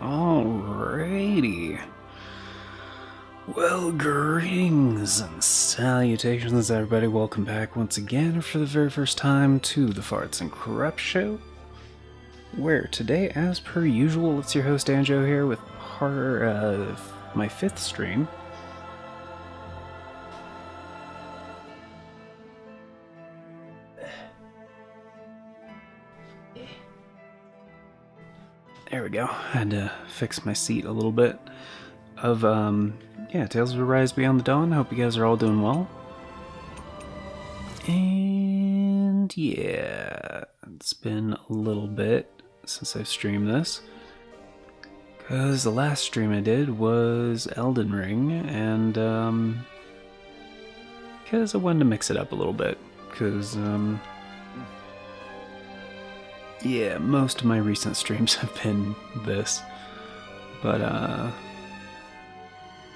Alrighty. Well, greetings and salutations, everybody. Welcome back once again for the very first time to the Farts and Corrupt Show, where today, as per usual, it's your host Anjo here with my fifth stream. There we go. I had to fix my seat a little bit. Tales of Arise Beyond the Dawn. Hope you guys are all doing well. And yeah, it's been a little bit since I've streamed this, because the last stream I did was Elden Ring, and because I wanted to mix it up a little bit, because yeah, most of my recent streams have been this, but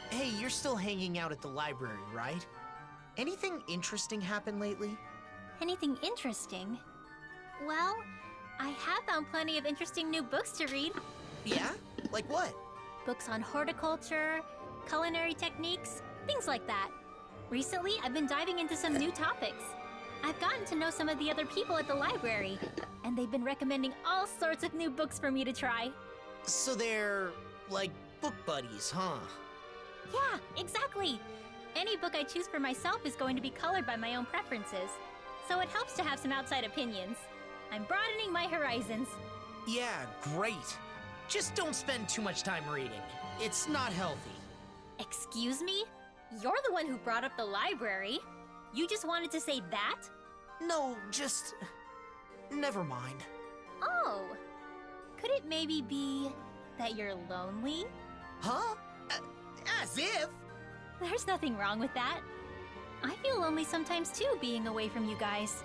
Hey, you're still hanging out at the library, right? Anything interesting happened lately? Anything interesting? Well, I have found plenty of interesting new books to read. Yeah? Like what? Books on horticulture, culinary techniques, things like that. Recently, I've been diving into some new topics. I've gotten to know some of the other people at the library, and they've been recommending all sorts of new books for me to try. So they're, like, book buddies, huh? Yeah, exactly. Any book I choose for myself is going to be colored by my own preferences, so it helps to have some outside opinions. I'm broadening my horizons. Yeah, great. Just don't spend too much time reading. It's not healthy. Excuse me? You're the one who brought up the library. You just wanted to say that? No, just... never mind. Oh. Could it maybe be that you're lonely? Huh? As if? There's nothing wrong with that. I feel lonely sometimes too, being away from you guys.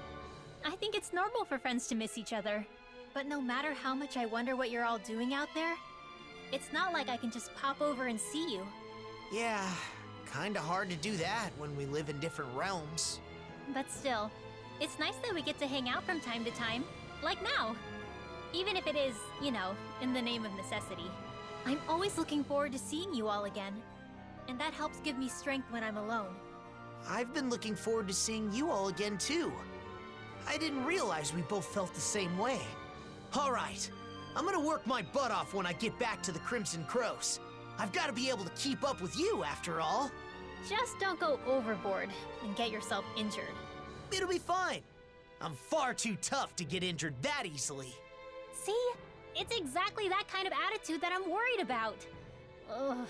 I think it's normal for friends to miss each other. But no matter how much I wonder what you're all doing out there, it's not like I can just pop over and see you. Yeah, kinda hard to do that when we live in different realms. But still, it's nice that we get to hang out from time to time, like now. Even if it is, you know, in the name of necessity. I'm always looking forward to seeing you all again, and that helps give me strength when I'm alone. I've been looking forward to seeing you all again, too. I didn't realize we both felt the same way. Alright, I'm gonna work my butt off when I get back to the Crimson Crows. I've gotta be able to keep up with you, after all. Just don't go overboard and get yourself injured. It'll be fine. I'm far too tough to get injured that easily. See? It's exactly that kind of attitude that I'm worried about. Ugh.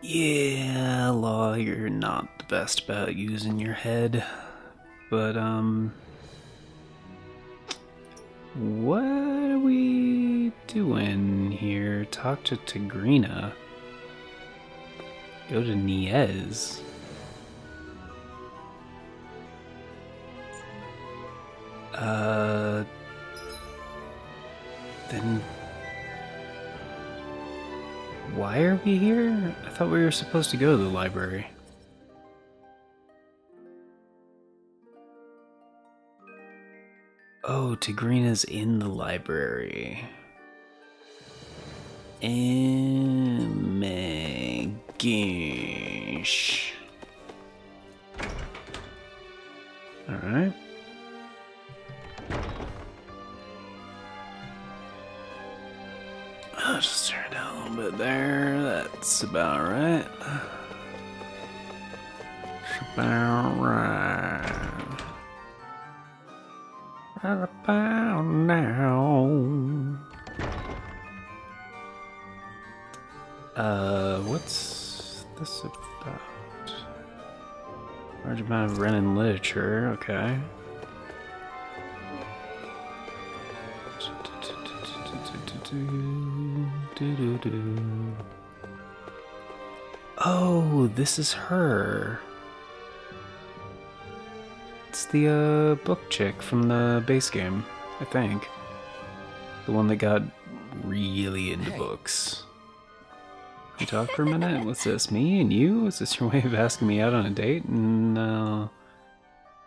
yeah, Law, you're not the best about using your head, but what are we doing here? Talk to Tigrina. Go to Niez. Then why are we here? I thought we were supposed to go to the library. Oh, Tigrina's in the library. Oh my gosh. Alright. I'll just turn it down a little bit there. That's about right. That's about right. Right about now. What's this about? Large amount of Renan literature, okay. Oh, this is her. It's the book chick from the base game, I think. The one that got really into books. Can we talk for a minute? What's this, me and you? Is this your way of asking me out on a date? No.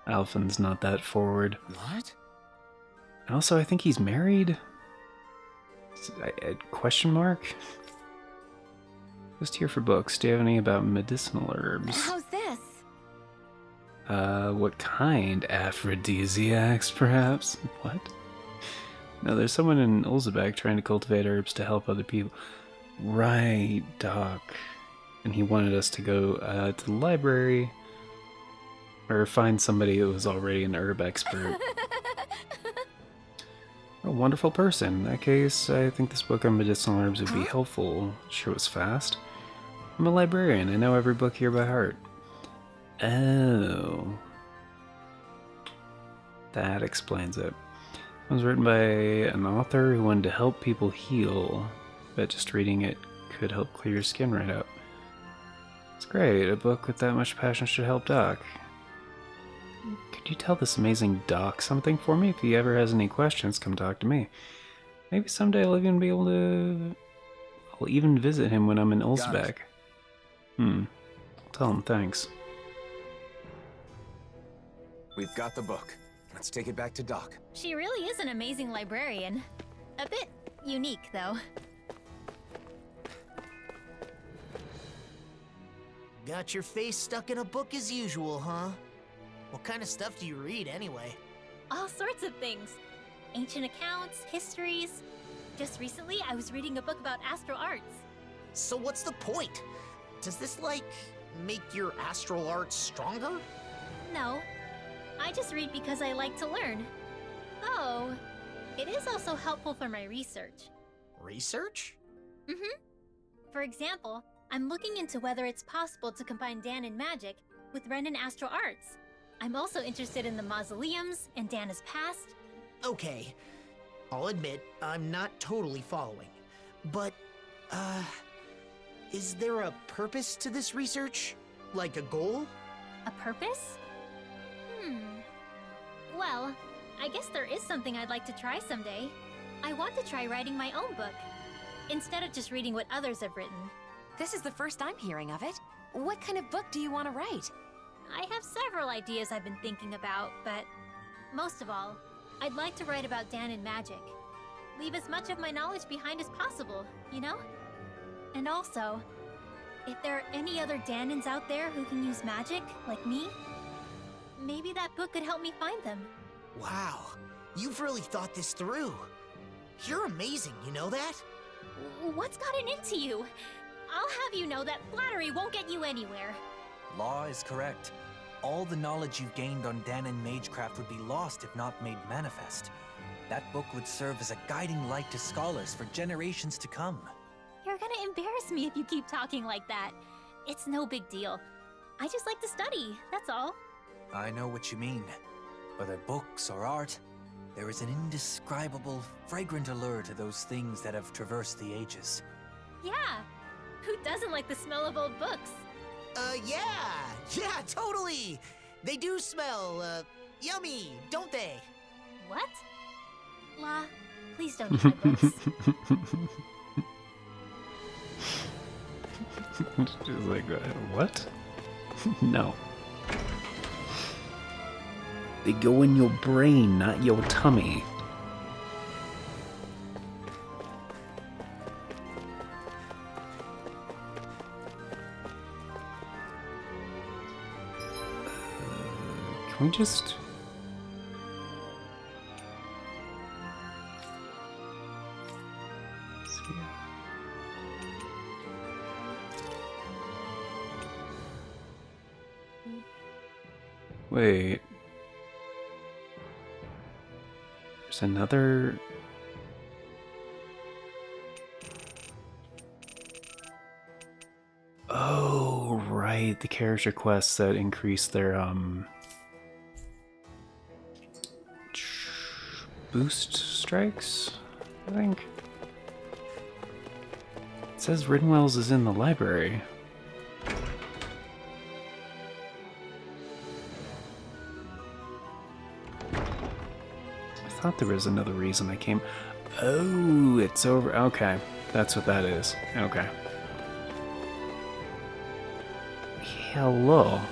Alphen's not that forward. What? And also, I think he's married? Question mark? Just here for books. Do you have any about medicinal herbs? How's this? What kind? Aphrodisiacs, perhaps? What? No, there's someone in Ulzebek trying to cultivate herbs to help other people. Right, Doc. And he wanted us to go to the library, or find somebody who was already an herb expert. A wonderful person. In that case, I think this book on medicinal herbs would be helpful. Sure was fast. I'm a librarian. I know every book here by heart. Oh. That explains it. It was written by an author who wanted to help people heal. Bet just reading it could help clear your skin right up. It's great. A book with that much passion should help Doc. Could you tell this amazing Doc something for me? If he ever has any questions, come talk to me. Maybe someday I'll even be able to... I'll even visit him when I'm in Ulzbek. I'll tell him thanks. We've got the book. Let's take it back to Doc. She really is an amazing librarian. A bit unique, though. Got your face stuck in a book as usual, huh? What kind of stuff do you read, anyway? All sorts of things. Ancient accounts, histories. Just recently, I was reading a book about astral arts. So what's the point? Does this, like, make your astral arts stronger? No. I just read because I like to learn. Oh, it is also helpful for my research. Research? For example, I'm looking into whether it's possible to combine Danon magic with Ren and astral arts. I'm also interested in the mausoleums and Dana's past. Okay, I'll admit I'm not totally following. But, is there a purpose to this research? Like a goal? A purpose? Well, I guess there is something I'd like to try someday. I want to try writing my own book, instead of just reading what others have written. This is the first I'm hearing of it. What kind of book do you want to write? I have several ideas I've been thinking about, but most of all, I'd like to write about Danon magic. Leave as much of my knowledge behind as possible, you know? And also, if there are any other Danons out there who can use magic, like me, maybe that book could help me find them. Wow, you've really thought this through. You're amazing, you know that? What's gotten into you? I'll have you know that flattery won't get you anywhere. Law is correct. All the knowledge you've gained on Danon Magecraft would be lost if not made manifest. That book would serve as a guiding light to scholars for generations to come. You're gonna embarrass me if you keep talking like that. It's no big deal. I just like to study, that's all. I know what you mean. Whether books or art, there is an indescribable, fragrant allure to those things that have traversed the ages. Yeah, who doesn't like the smell of old books? Yeah, totally! They do smell, yummy, don't they? What? La, please don't eat my books. Just like, what? No. They go in your brain, not your tummy. Can we just... see. Wait. There's another... Oh, right. The character quests that increase their, boost strikes, I think. It says Riddenwells is in the library. I thought there was another reason I came. Oh, it's over. Okay, that's what that is. Okay. Hello.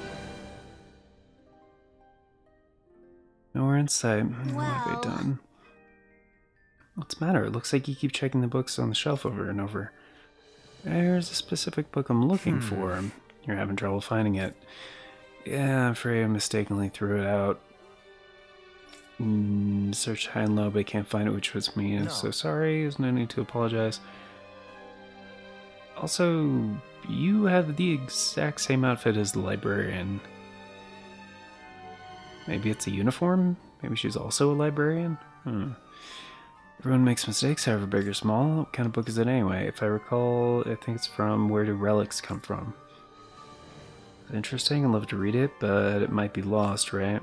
Nowhere in sight. What have I Well- done? What's the matter? It looks like you keep checking the books on the shelf over and over. There's a specific book I'm looking for. You're having trouble finding it. Yeah, I'm afraid I mistakenly threw it out. Searched high and low, but I can't find it, which was me. I'm so sorry. There's no need to apologize. Also, you have the exact same outfit as the librarian. Maybe it's a uniform? Maybe she's also a librarian? Everyone makes mistakes, however big or small. What kind of book is it anyway? If I recall, I think it's from Where Do Relics Come From? It's interesting, I'd love to read it, but it might be lost, right?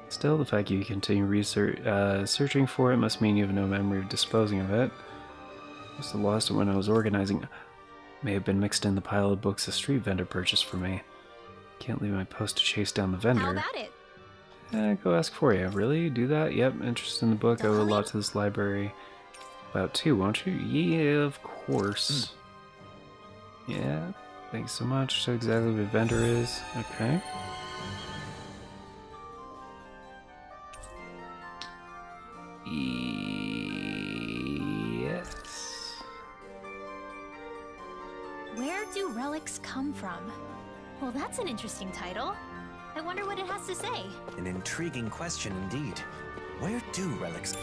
Still, the fact you continue searching for it must mean you have no memory of disposing of it. I must have lost it when I was organizing. May have been mixed in the pile of books a street vendor purchased for me. Can't leave my post to chase down the vendor. How about it? Go ask for you. Really? Do that? Yep, interested in the book. I owe a lot to this library. About 2, won't you? Yeah, of course. Yeah, thanks so much. So exactly what a vendor is. Okay. Yes. Where do relics come from? Well, that's an interesting title. I wonder what it has to say. An intriguing question indeed. Where do relics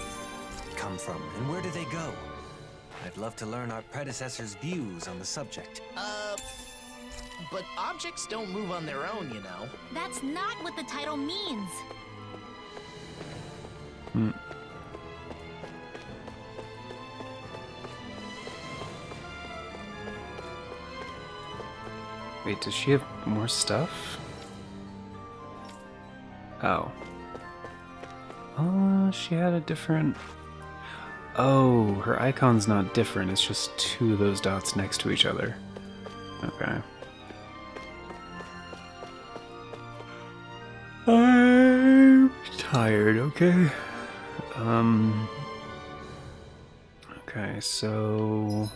come from, and where do they go? I'd love to learn our predecessors' views on the subject. But objects don't move on their own, you know. That's not what the title means. Wait, does she have more stuff? Oh. Oh, she had a different... Oh, her icon's not different. It's just 2 of those dots next to each other. Okay. I'm tired, okay? Okay, so...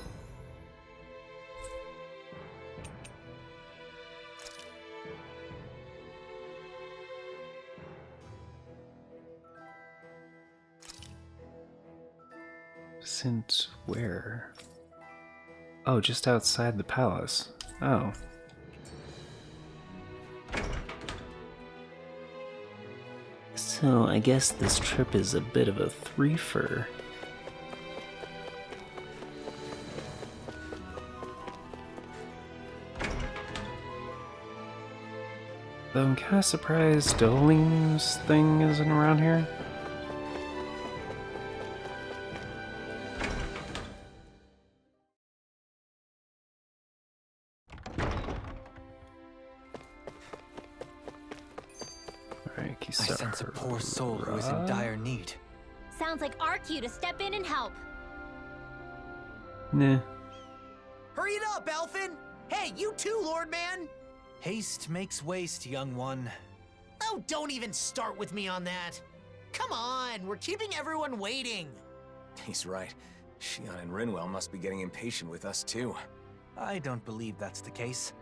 Since where? Oh, just outside the palace. Oh. So I guess this trip is a bit of a threefer. Though I'm kinda surprised Doling's thing isn't around here. I sense a poor soul who is in dire need. Sounds like our cue to step in and help. Nah. Hurry it up, Elfin! Hey, you too, Lord Man! Haste makes waste, young one. Oh, don't even start with me on that. Come on, we're keeping everyone waiting. He's right. Shion and Rinwell must be getting impatient with us, too. I don't believe that's the case.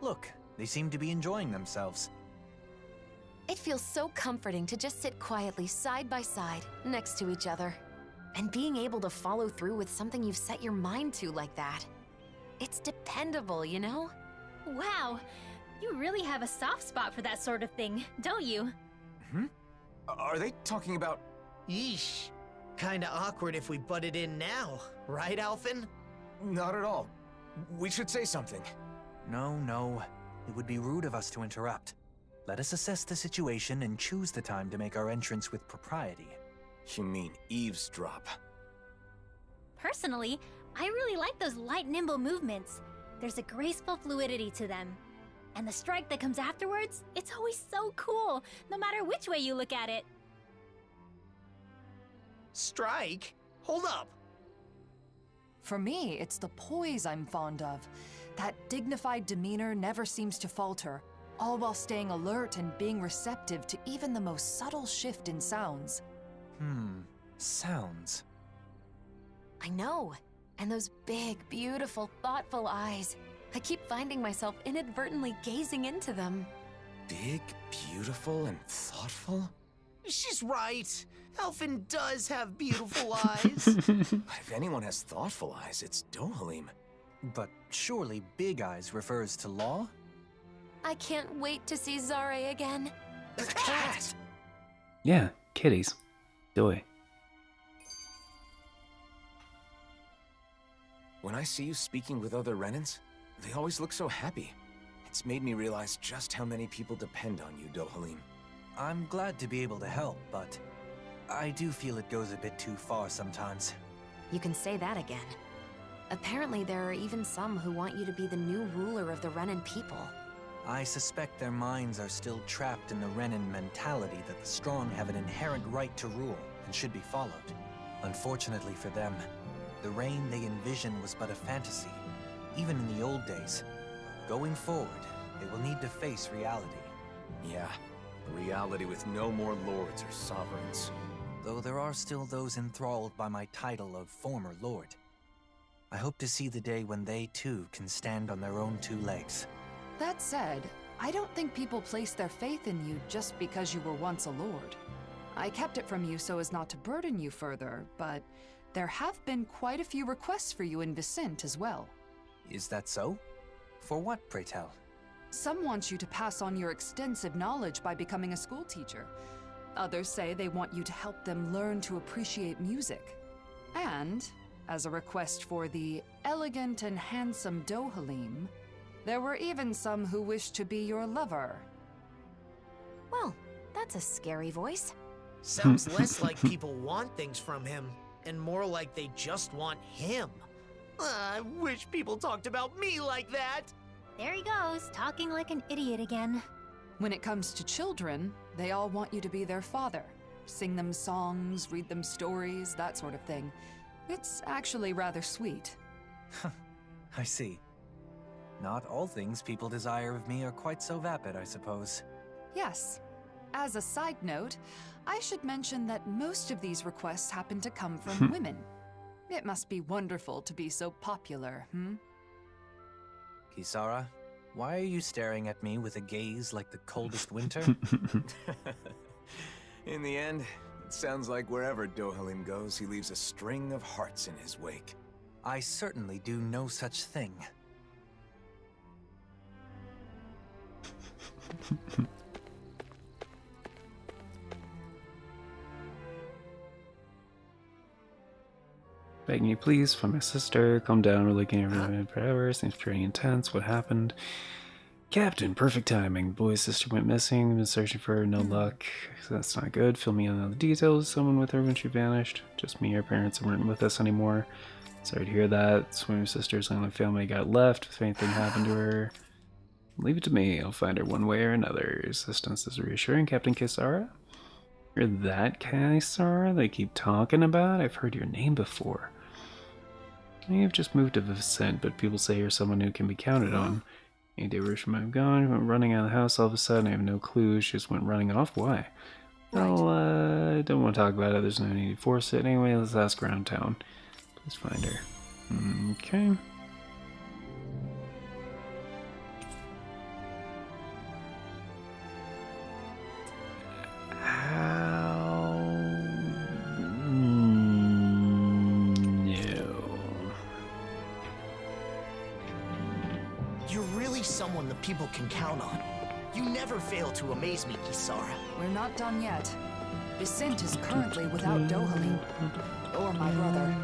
Look, they seem to be enjoying themselves. It feels so comforting to just sit quietly side by side, next to each other. And being able to follow through with something you've set your mind to like that. It's dependable, you know? Wow, you really have a soft spot for that sort of thing, don't you? Are they talking about... Yeesh. Kinda awkward if we butted in now, right, Alphin? Not at all. We should say something. No. It would be rude of us to interrupt. Let us assess the situation and choose the time to make our entrance with propriety. You mean eavesdrop? Personally, I really like those light, nimble movements. There's a graceful fluidity to them. And the strike that comes afterwards, it's always so cool, no matter which way you look at it. Strike? Hold up. For me, it's the poise I'm fond of. That dignified demeanor never seems to falter, all while staying alert and being receptive to even the most subtle shift in sounds. Sounds. I know. And those big, beautiful, thoughtful eyes. I keep finding myself inadvertently gazing into them. Big, beautiful, and thoughtful? She's right. Elfin does have beautiful eyes. If anyone has thoughtful eyes, it's Dohalim. But surely Big Eyes refers to Law? I can't wait to see Zare again. The cat! Yeah, kitties. Doy. When I see you speaking with other Renans, they always look so happy. It's made me realize just how many people depend on you, Dohalim. I'm glad to be able to help, but I do feel it goes a bit too far sometimes. You can say that again. Apparently there are even some who want you to be the new ruler of the Renan people. I suspect their minds are still trapped in the Renan mentality that the strong have an inherent right to rule and should be followed. Unfortunately for them, the reign they envision was but a fantasy, even in the old days. Going forward, they will need to face reality. Yeah, a reality with no more lords or sovereigns. Though there are still those enthralled by my title of former lord. I hope to see the day when they too can stand on their own two legs. That said, I don't think people place their faith in you just because you were once a lord. I kept it from you so as not to burden you further, but there have been quite a few requests for you in Vicent as well. Is that so? For what, pray tell? Some want you to pass on your extensive knowledge by becoming a school teacher. Others say they want you to help them learn to appreciate music. And, as a request for the elegant and handsome Dohalim, there were even some who wished to be your lover. Well, that's a scary voice. Sounds less like people want things from him, and more like they just want him. I wish people talked about me like that. There he goes, talking like an idiot again. When it comes to children, they all want you to be their father. Sing them songs, read them stories, that sort of thing. It's actually rather sweet. I see. Not all things people desire of me are quite so vapid, I suppose. Yes. As a side note, I should mention that most of these requests happen to come from women. It must be wonderful to be so popular, Kisara, why are you staring at me with a gaze like the coldest winter? In the end, it sounds like wherever Dohalim goes, he leaves a string of hearts in his wake. I certainly do no such thing. Begging you please, find my sister. Calm down, we're looking at everyone forever. Seems pretty intense. What happened? Captain, perfect timing. Boy's sister went missing. Been searching for her, no luck. That's not good. Fill me in on the details. Someone with her when she vanished. Just me, her parents weren't with us anymore. Sorry to hear that. Swimmer sister's the only family got left. If anything happened to her, leave it to me. I'll find her one way or another. Your assistance is reassuring, Captain Kisara. You're that Kisara they keep talking about? I've heard your name before. You've just moved to Vicent, but people say you're someone who can be counted on. Any day where she might have gone, went running out of the house all of a sudden. I have no clue. She just went running off. Why? Well, I don't want to talk about it. There's no need to force it. Anyway, let's ask around town. Please find her. Okay. You're really someone the people can count on. You never fail to amaze me, Kisara. We're not done yet. Vicent is currently without Dohalim, or my brother.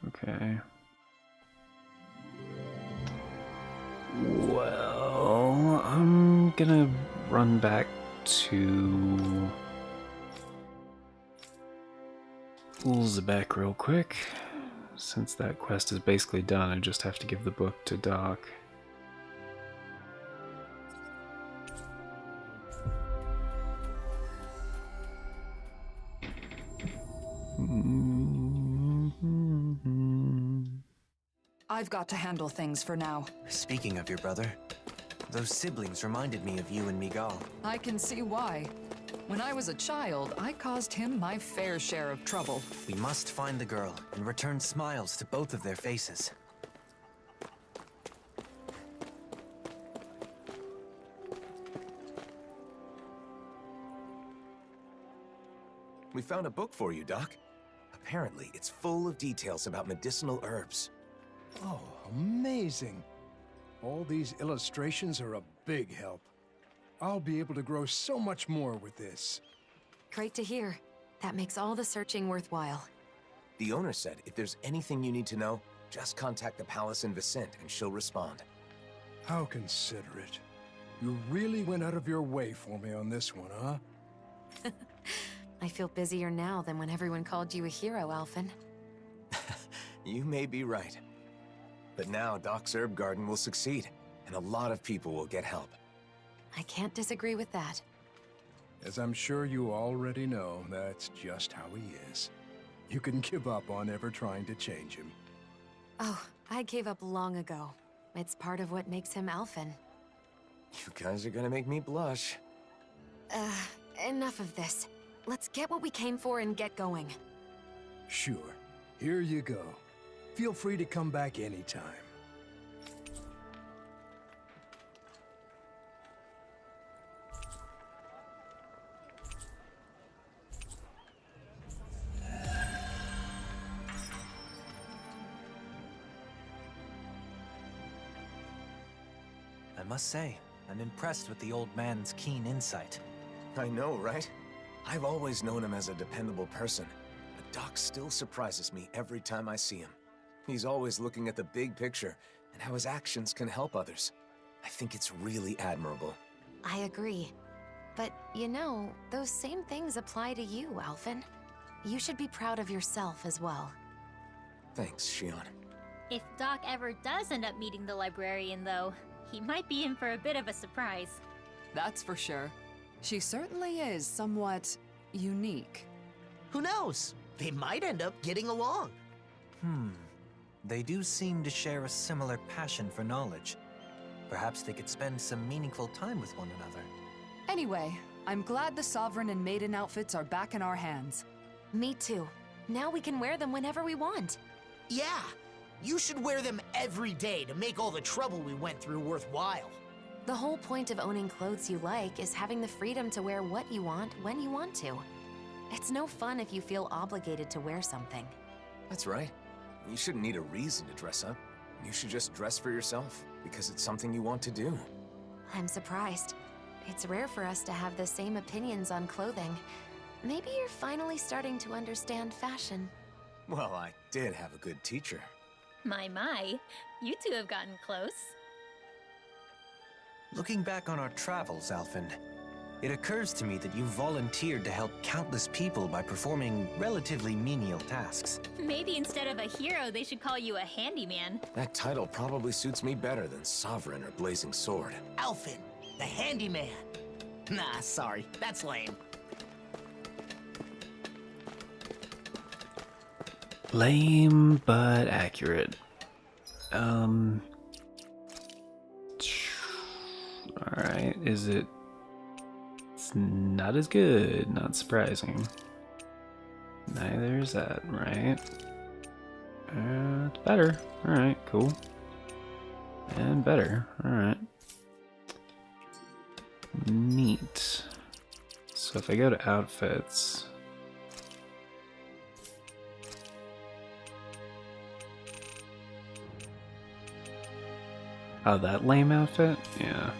Okay. Well, I'm gonna run back to Ulzebek real quick. Since that quest is basically done, I just have to give the book to Doc. I've got to handle things for now. Speaking of your brother, those siblings reminded me of you and Miguel. I can see why. When I was a child, I caused him my fair share of trouble. We must find the girl and return smiles to both of their faces. We found a book for you, Doc. Apparently, it's full of details about medicinal herbs. Oh, amazing. All these illustrations are a big help. I'll be able to grow so much more with this. Great to hear. That makes all the searching worthwhile. The owner said if there's anything you need to know, just contact the palace in Vicent and she'll respond. How considerate. You really went out of your way for me on this one, huh? I feel busier now than when everyone called you a hero, Alphen. You may be right. But now Doc's herb garden will succeed, and a lot of people will get help. I can't disagree with that. As I'm sure you already know, that's just how he is. You can give up on ever trying to change him. Oh, I gave up long ago. It's part of what makes him Alphen. You guys are gonna make me blush. Enough of this. Let's get what we came for and get going. Sure. Here you go. Feel free to come back anytime. I must say, I'm impressed with the old man's keen insight. I know, right? I've always known him as a dependable person, but Doc still surprises me every time I see him. He's always looking at the big picture and how his actions can help others. I think it's really admirable. I agree. But, you know, those same things apply to you, Alphen. You should be proud of yourself as well. Thanks, Shion. If Doc ever does end up meeting the librarian, though, he might be in for a bit of a surprise. That's for sure. She certainly is somewhat unique. Who knows? They might end up getting along. They do seem to share a similar passion for knowledge. Perhaps they could spend some meaningful time with one another. Anyway, I'm glad the Sovereign and Maiden outfits are back in our hands. Me too. Now we can wear them whenever we want. Yeah, you should wear them every day to make all the trouble we went through worthwhile. The whole point of owning clothes you like is having the freedom to wear what you want when you want to. It's no fun if you feel obligated to wear something. That's right. You shouldn't need a reason to dress up. You should just dress for yourself, because it's something you want to do. I'm surprised. It's rare for us to have the same opinions on clothing. Maybe you're finally starting to understand fashion. Well, I did have a good teacher. My, you two have gotten close. Looking back on our travels, Alphen, it occurs to me that you volunteered to help countless people by performing relatively menial tasks. Maybe instead of a hero, they should call you a handyman. That title probably suits me better than Sovereign or Blazing Sword. Alphen, the handyman. Nah, sorry, that's lame. Lame, but accurate. Alright, is it... It's not as good, not surprising. Neither is that, right? It's better. Alright, cool. And better, alright. Neat. So if I go to outfits... Oh, that lame outfit? Yeah.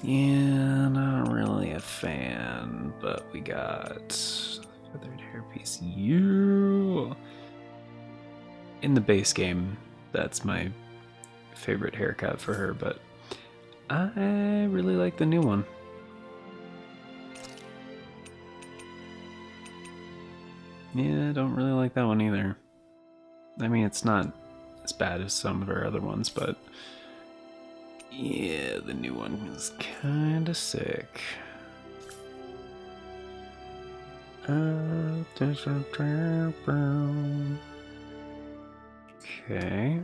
Yeah, not really a fan, but we got feathered hairpiece. You in the base game, that's my favorite haircut for her, but I really like the new one. Yeah, I don't really like that one either. I mean, it's not as bad as some of her other ones, but yeah, the new one is kinda sick. Okay.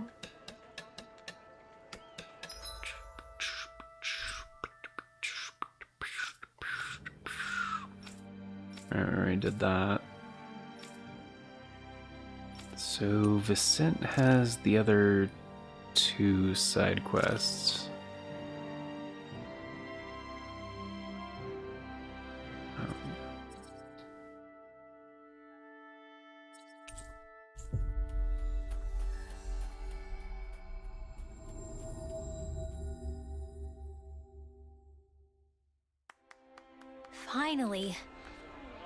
I already did that. So Vicent has the other 2 side quests. Finally.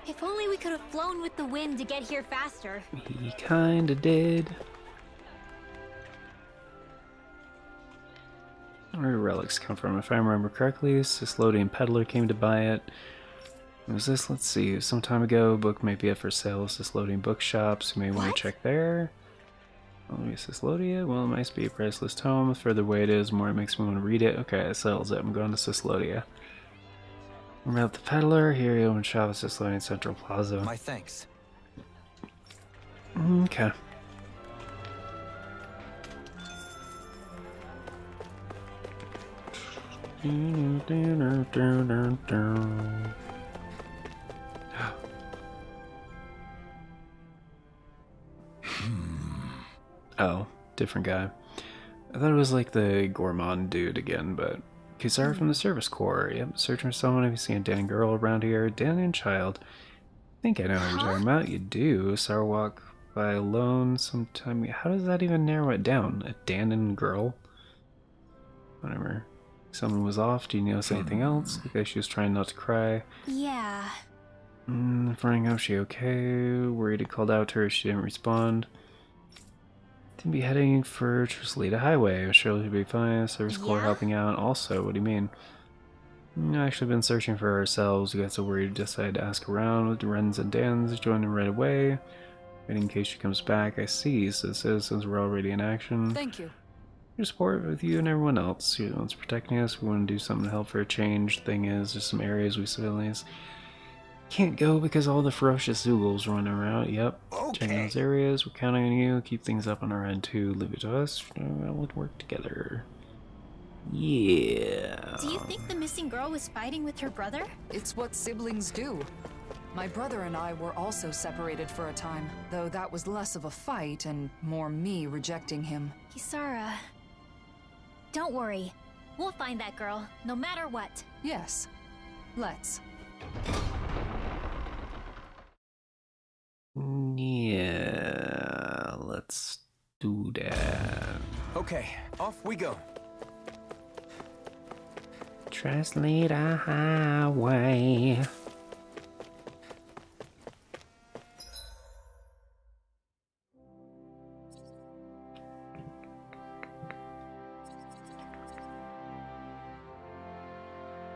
If only we could have flown with the wind to get here faster. He kinda did. Where do relics come from? If I remember correctly, Cislodian Peddler came to buy it. What was this? Let's see. Some time ago, book may be up for sale. Cislodian bookshops. You may want to check there. Maybe Cislodia? Well, it might be a priceless tome. The further away it is, the more it makes me want to read it. Okay, it settles it. I'm going to Cislodia. About the peddler, here you open shop at Cislodian Central Plaza. My thanks. Okay. Oh, different guy. I thought it was like the Gourmand dude again, but Kisara from the Service Corps. Yep, searching for someone. Have you seen a Dan girl around here? Dan child. I think I know what you're talking about. You do. Sarawak by alone sometime. How does that even narrow it down? A Dan girl? Whatever. Someone was off. Do you notice anything else? Because she was trying not to cry. Yeah. Finding out she okay. Worried it called out to her. She didn't respond. To be heading for Trislita Highway. I'm sure she'll be fine. Service Corps helping out. Also, what do you mean? I've actually been searching for ourselves. We got so worried, decided to ask around with Ren's and Dan's. Joined them right away. Waiting in case she comes back. I see. So the citizens were already in action. Thank you. Your support with you and everyone else. You're the ones protecting us. We want to do something to help for a change. Thing is, there's some areas we civilians can't go because all the ferocious Zoogles running around. Yep. Okay. Checking those areas. We're counting on you. Keep things up on our end too. Leave it to us. We'll work together. Yeah. Do you think the missing girl was fighting with her brother? It's what siblings do. My brother and I were also separated for a time, though that was less of a fight and more me rejecting him. Kisara. Don't worry. We'll find that girl, no matter what. Yes. Let's. Yeah, let's do that. Okay, off we go. Trislita Highway.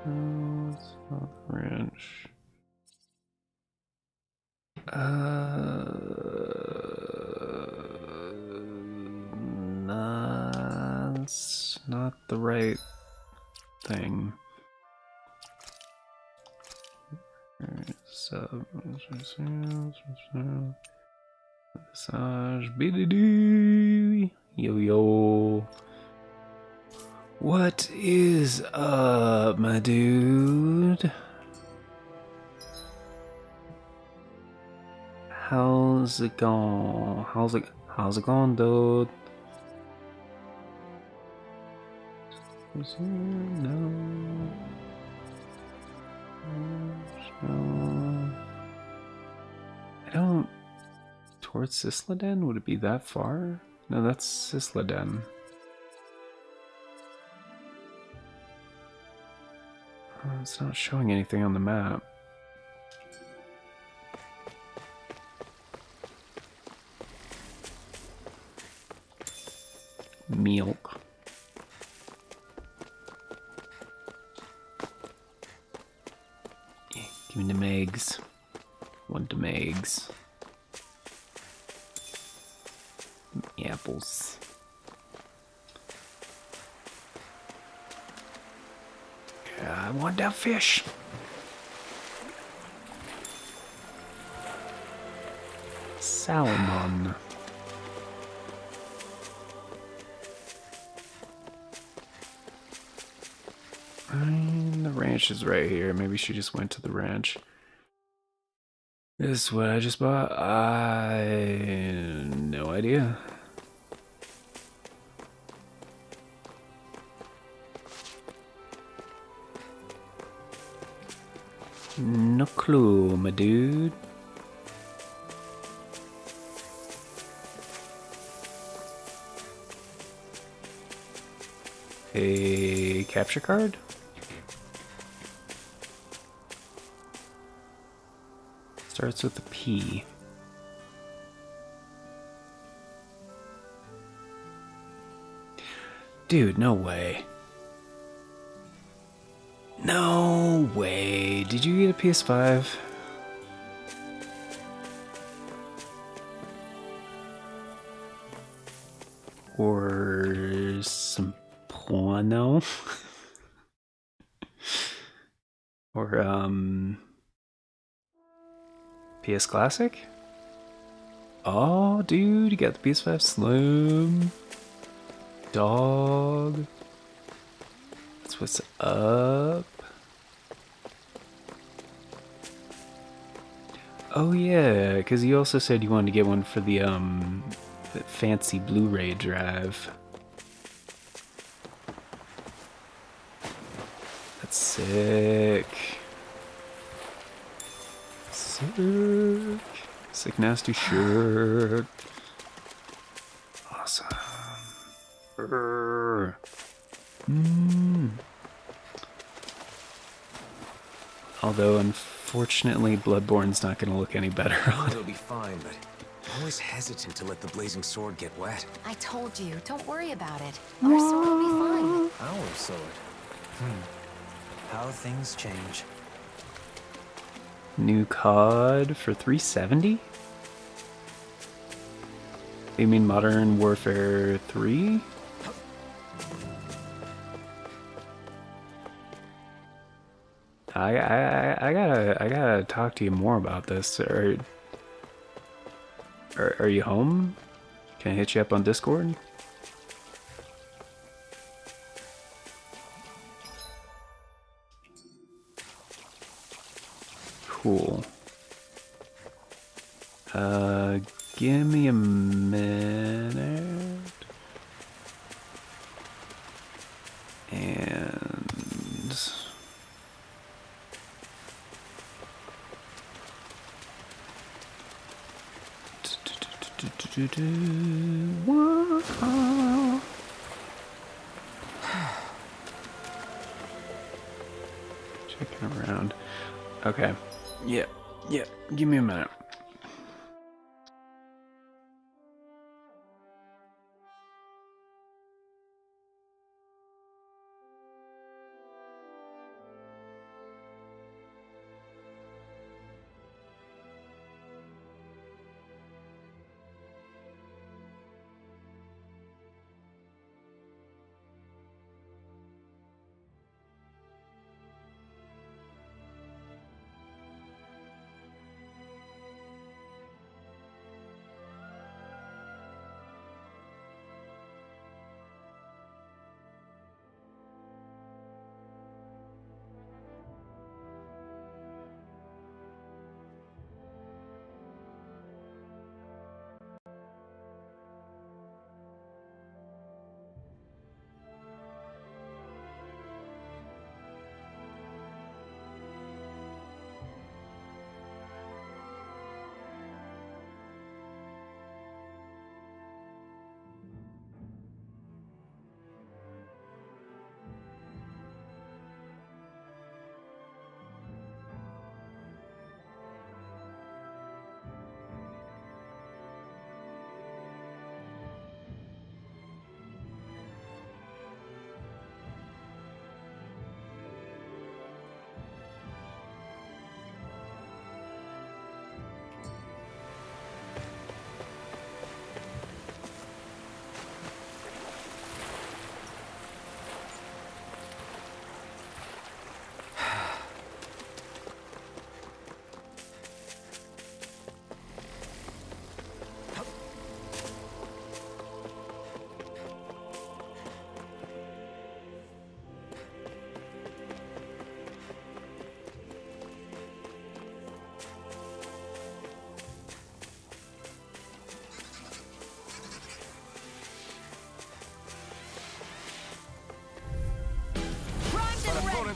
It's not the ranch. That's not the right thing. Massage BDD. Yo yo. What is up, my dude? How's it going? How's it going, dude? No. I don't. Towards Cisladen? Would it be that far? No, that's Cisladen. It's not showing anything on the map. Milk. Give me the megs. Want the megs. Apples. I want that fish. Salmon. The ranch is right here. Maybe she just went to the ranch. This is what I just bought. No idea. No clue, my dude. A capture card? Starts with a P. Dude, no way. No way. Did you get a PS5? Or some porno? Or, PS Classic? Oh, dude, you got the PS5 Slim. Dog. That's what's up. Oh yeah, because you also said you wanted to get one for the fancy Blu-ray drive. That's sick. Sick. Sick nasty shirt. Awesome. Although, unfortunately, Bloodborne's not going to look any better on it. It'll be fine, but I'm always hesitant to let the blazing sword get wet. I told you, don't worry about it. Our sword will be fine. Our sword. How things change. New COD for 370? You mean Modern Warfare 3? I gotta talk to you more about this. Are you home? Can I hit you up on Discord? Cool. Give me a minute. And checking around. Okay. Yeah. Give me a minute.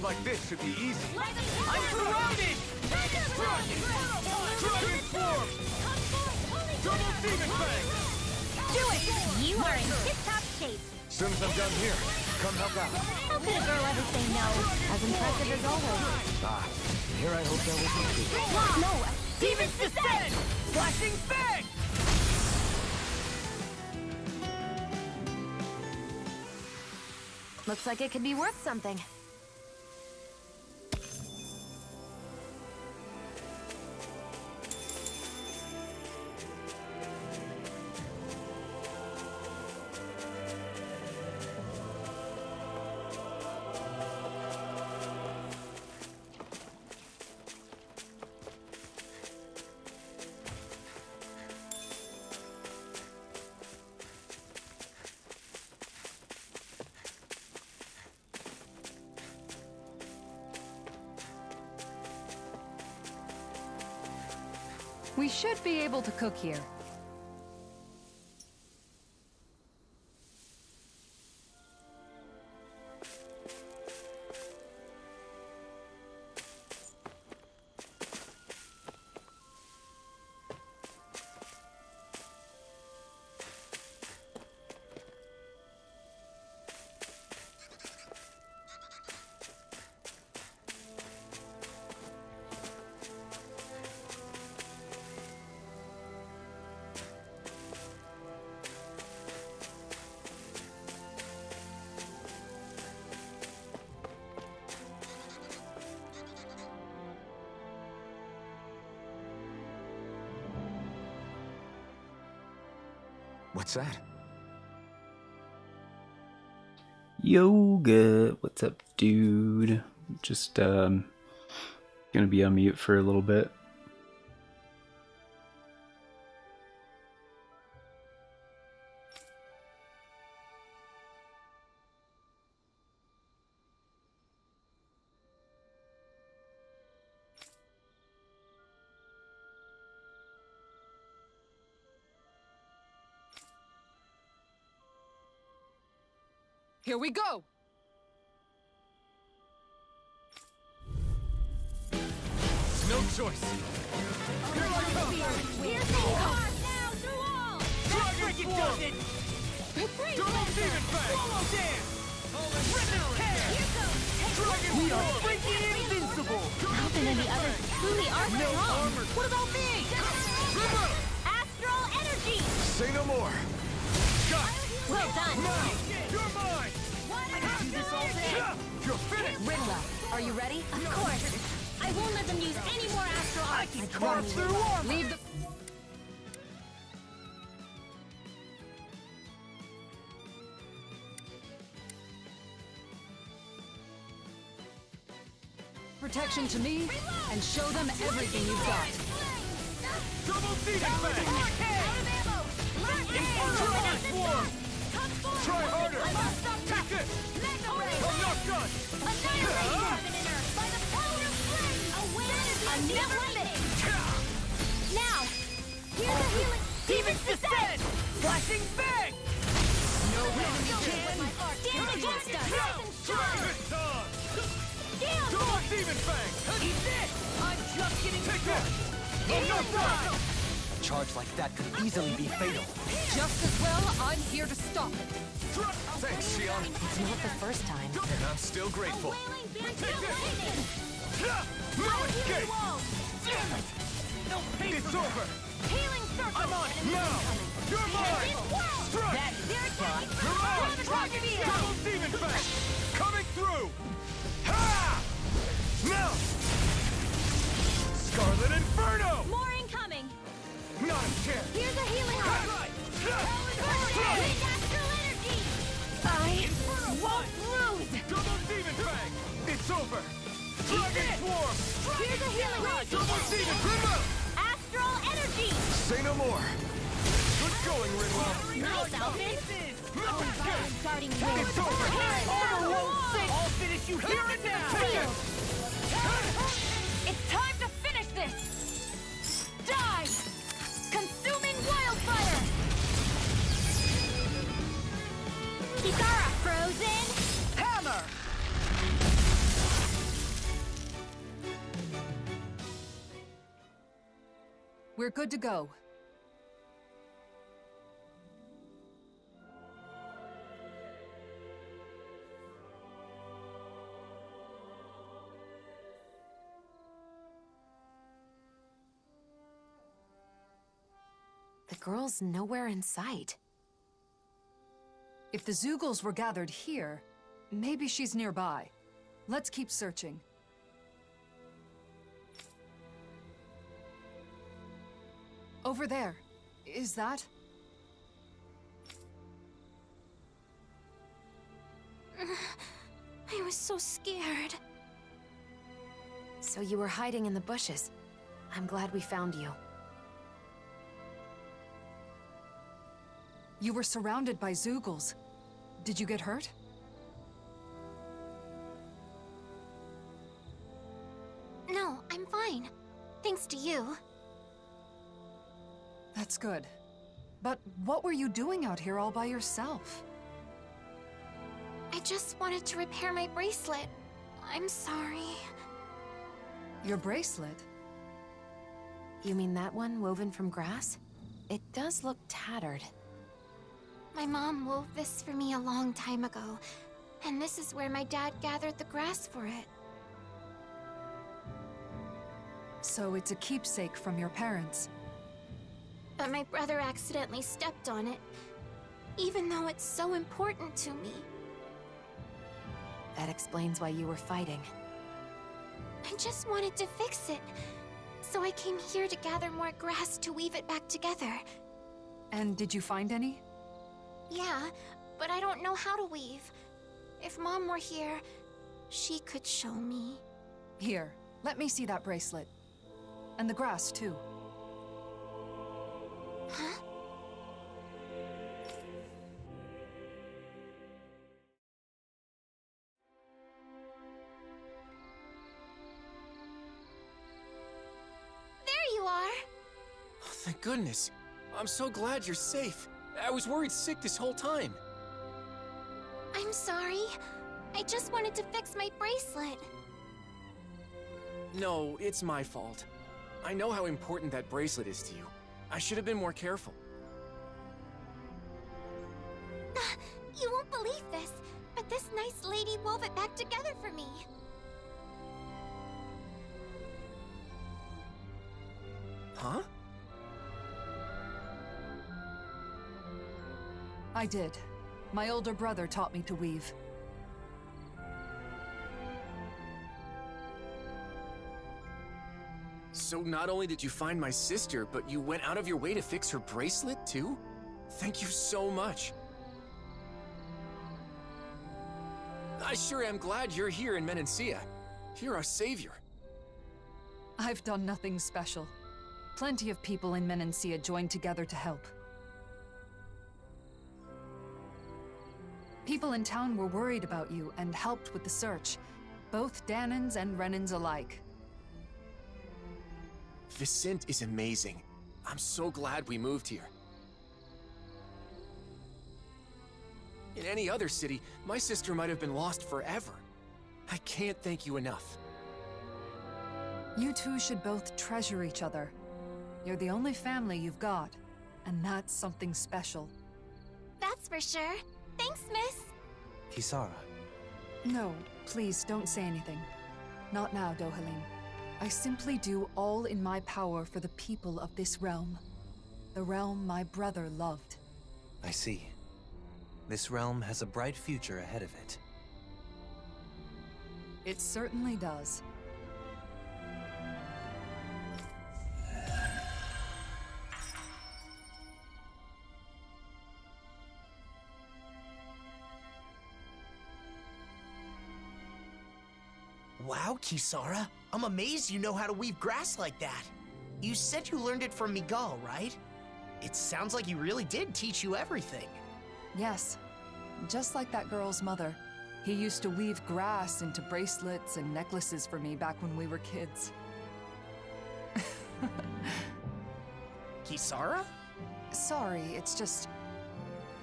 like this should be easy. I'm surrounded! Dragon Form! Double Demon Fang! Do it! You are in tip-top shape. Soon as I'm done here, come help out. How could a girl ever say no? As impressive as always. Ah, here I hope that wasn't true. No! Demons descend! Flashing Fang! Looks like it could be worth something. We should be able to cook here. What's that? Yoga, what's up, dude? Just gonna be on mute for a little bit. Here we go! No choice. Here I come. We're hard now through all! Dragon Form! Double Demon Fang! We are freaking invincible! Nothing and the others truly are strong. What about me? Astral energy! Say no more. Got it. Well done. You're mine. You're finished. Rinwell, are you ready? Of course. I won't let them use any more astral arts. I can carve through armor! Leave the... protection to me, and show them everything you've got. Double Demon Fang! Dragon Form! Try harder! Take this! I'm not done! Now, here's a healing. Demons descend! Flashing Fang! No enemy can stand against us. Dragon Dog! Double Demon Fang! Eat this! I'm just getting Take this! I'm not done! A charge like that could easily be fatal. Just as well, I'm here to stop it. Thanks, Xion. It's not the first time. And I'm still grateful. Wailing band lightning. No escape! Damn it! No pain It's for over! Healing circle. I'm on it! Now! You're mine! Strike! That is They're attacking. You're on! Target field. Double Demon Fang! Coming through! Ha! Now! Scarlet Inferno! More incoming. Not a chance! Here's a healing heart. Wind astral energy. I won't lose. Double Demon Fang! It's over! Dragon Form! Here's a healing heart. Double Demon Rinwell! Astral energy. Say no more! Good going, Rinwell! Nice, Alvin. Guarding It's wind. over! Armor won't sink! I'll finish you here and now! It's time to finish this! Die! Consuming wildfire! Kisara frozen. Hammer! We're good to go. The girl's nowhere in sight. If the Zeugles were gathered here, maybe she's nearby. Let's keep searching. Over there. Is that? I was so scared. So you were hiding in the bushes. I'm glad we found you. You were surrounded by Zeugles. Did you get hurt? No, I'm fine. Thanks to you. That's good. But what were you doing out here all by yourself? I just wanted to repair my bracelet. I'm sorry. Your bracelet? You mean that one woven from grass? It does look tattered. My mom wove this for me a long time ago, and this is where my dad gathered the grass for it. So it's a keepsake from your parents. But my brother accidentally stepped on it, even though it's so important to me. That explains why you were fighting. I just wanted to fix it, so I came here to gather more grass to weave it back together. And did you find any? Yeah, but I don't know how to weave. If Mom were here, she could show me. Here, let me see that bracelet. And the grass, too. Huh? There you are! Oh, thank goodness. I'm so glad you're safe. I was worried sick this whole time. I'm sorry. I just wanted to fix my bracelet. No, it's my fault. I know how important that bracelet is to you. I should have been more careful. You won't believe this, but this nice lady wove it back together for me. Huh? I did. My older brother taught me to weave. So not only did you find my sister, but you went out of your way to fix her bracelet, too? Thank you so much. I sure am glad you're here in Menancia. You're our savior. I've done nothing special. Plenty of people in Menancia joined together to help. People in town were worried about you and helped with the search. Both Danans and Renans alike. Vicent is amazing. I'm so glad we moved here. In any other city, my sister might have been lost forever. I can't thank you enough. You two should both treasure each other. You're the only family you've got, and that's something special. That's for sure. Thanks, miss. Kisara, No, please don't say anything. Not now, Dohalim. I simply do all in my power for the people of this realm. The realm my brother loved. I see. This realm has a bright future ahead of it. It certainly does. Wow, Kisara. I'm amazed you know how to weave grass like that. You said you learned it from Miguel, right? It sounds like he really did teach you everything. Yes, just like that girl's mother. He used to weave grass into bracelets and necklaces for me back when we were kids. Kisara? Sorry, it's just...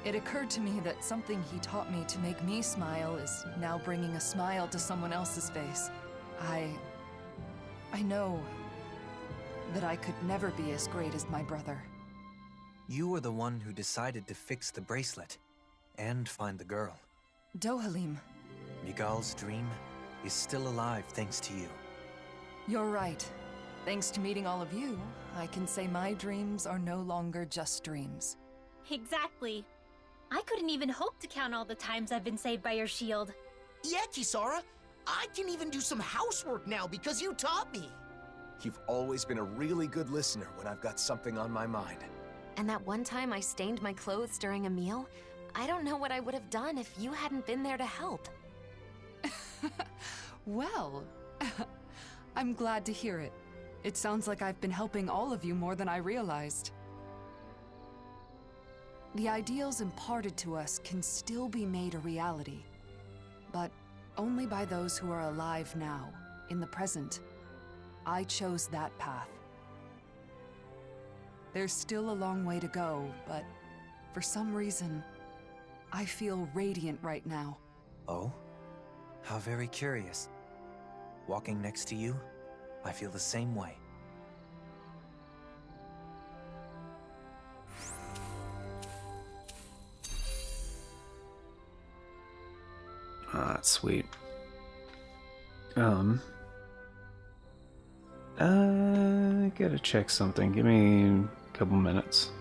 It occurred to me that something he taught me to make me smile is now bringing a smile to someone else's face. I know. that I could never be as great as my brother. You were the one who decided to fix the bracelet and find the girl. Dohalim, Miguel's dream is still alive thanks to you. you're right. Thanks to meeting all of you, I can say my dreams are no longer just dreams. Exactly. I couldn't even hope to count all the times I've been saved by your shield. Yeah, Kisara, I can even do some housework now because you taught me. You've always been a really good listener when I've got something on my mind. And that one time I stained my clothes during a meal, I don't know what I would have done if you hadn't been there to help. Well, I'm glad to hear it. It sounds like I've been helping all of you more than I realized. The ideals imparted to us can still be made a reality, but only by those who are alive now, in the present. I chose that path. There's still a long way to go, but for some reason, I feel radiant right now. Oh? How very curious. Walking next to you, I feel the same way. Ah, that's sweet. Gotta check something. Give me a couple minutes.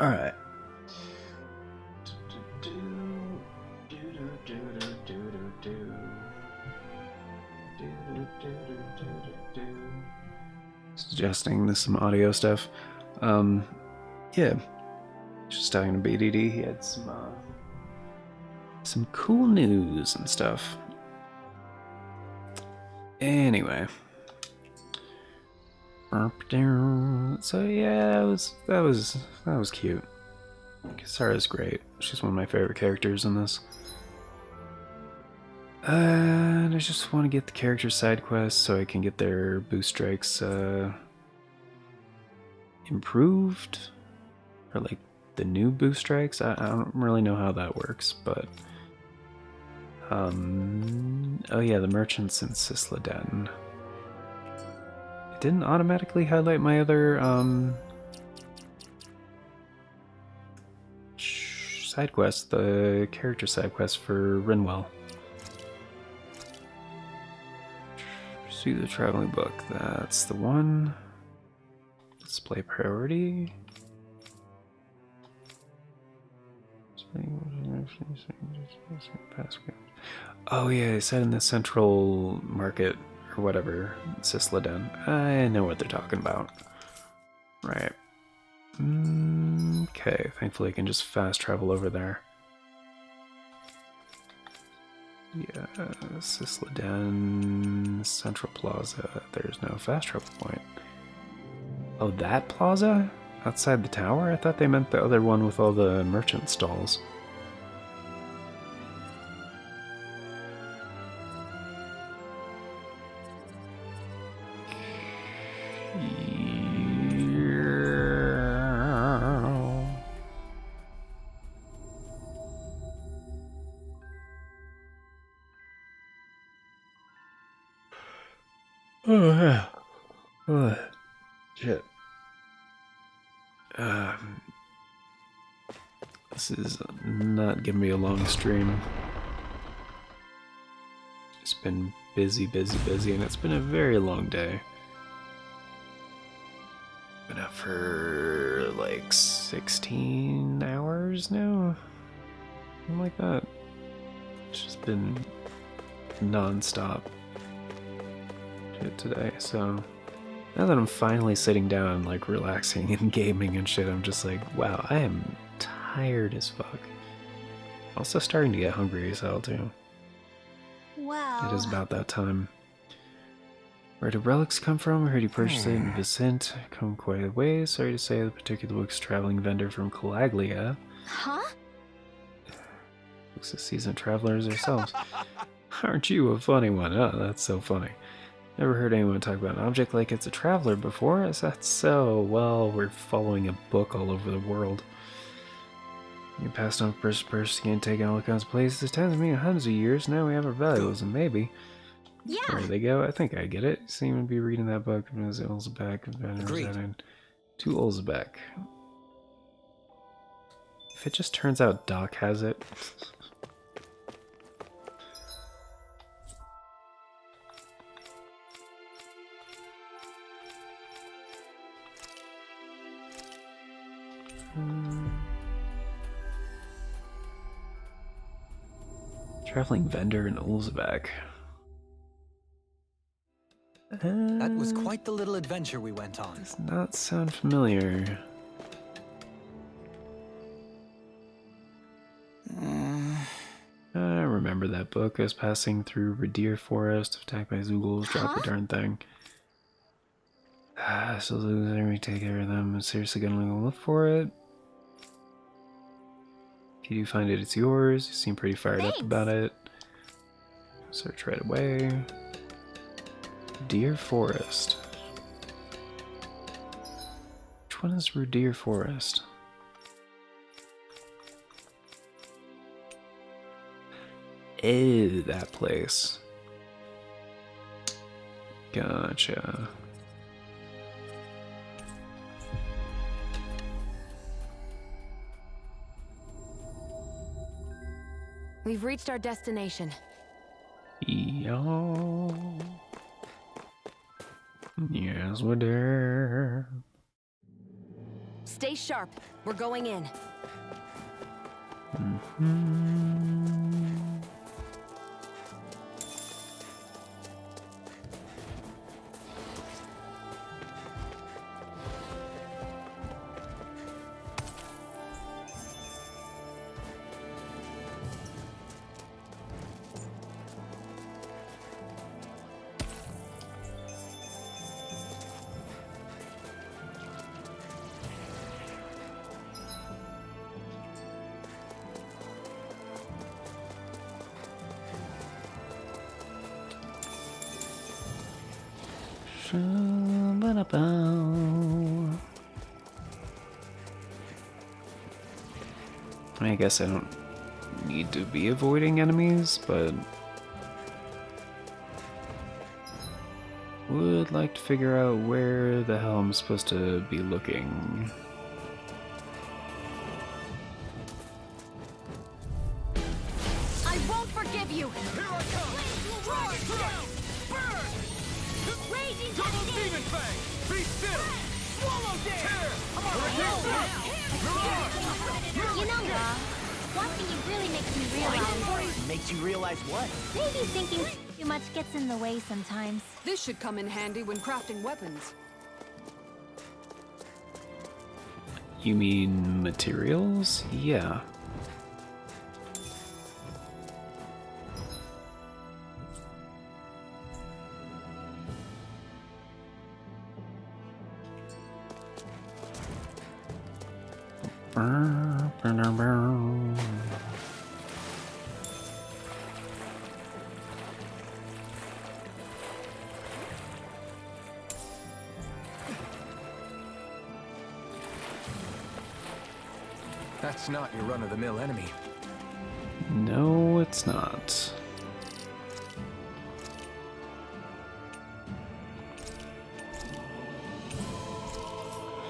Alright. Suggesting this some audio stuff. Yeah. Just talking to BDD, he had some cool news and stuff. Anyway. So yeah, that was cute. Kisara's great. She's one of my favorite characters in this. And I just want to get the character side quests so I can get their boost strikes improved, or like the new boost strikes. I don't really know how that works, but oh yeah, the merchants in Sisladen. I didn't automatically highlight my other side quest, the character side quest for Rinwell. See the traveling book, that's the one. Display priority. Oh yeah, they said in the central market or whatever, Sisladen. I know what they're talking about. Right. Okay, thankfully I can just fast travel over there. Yeah, Sisladen Central Plaza. There's no fast travel point. Oh, that plaza? Outside the tower? I thought they meant the other one with all the merchant stalls. Oh, yeah. Oh, shit. This is not gonna be a long stream. It's been busy, and it's been a very long day. Been up for like 16 hours now? Something like that. It's just been non-stop today, so now that I'm finally sitting down, like relaxing and gaming and shit, I'm just like, wow, I am tired as fuck. Also starting to get hungry as hell too. Wow. It is about that time. Where do relics come from? I heard you purchased it in Vicent. Come quite a way. Sorry to say, the particular book's traveling vendor from Calaglia. Huh? Looks a seasoned travelers ourselves. Aren't you a funny one? Oh, that's so funny. Never heard anyone talk about an object like it's a traveler before. Is that so? Well, we're following a book all over the world. You passed on person to person, taking all kinds of places. It tends to mean hundreds of years. Now we have our values, and maybe. Yeah. There they go. I think I get it. You seem to be reading that book. Ulzbeck. To Ulzbeck. If it just turns out Doc has it. Traveling vendor in Ulzbeck. That was quite the little adventure we went on. Does not sound familiar. I remember that book. I was passing through Redeer Forest, attacked by Zoogles, dropped the darn thing. So we take care of them. I'm seriously gonna look for it. If you do find it, it's yours. You seem pretty fired up about it. Search right away. Deer Forest. Which one is Redeer Forest? Oh, that place. Gotcha. We've reached our destination. Yo. Yes, we're there. Stay sharp. We're going in. I guess I don't need to be avoiding enemies, but would like to figure out where the hell I'm supposed to be looking. I won't forgive you! Here I come! Burn! Raging Double Cascade! Demon Fang! Be still! Swallow dare! You know, watching you really makes me realize... Makes you realize what? Maybe thinking too much gets in the way sometimes. This should come in handy when crafting weapons. You mean materials? Yeah. That's not your run-of-the-mill enemy. No, it's not.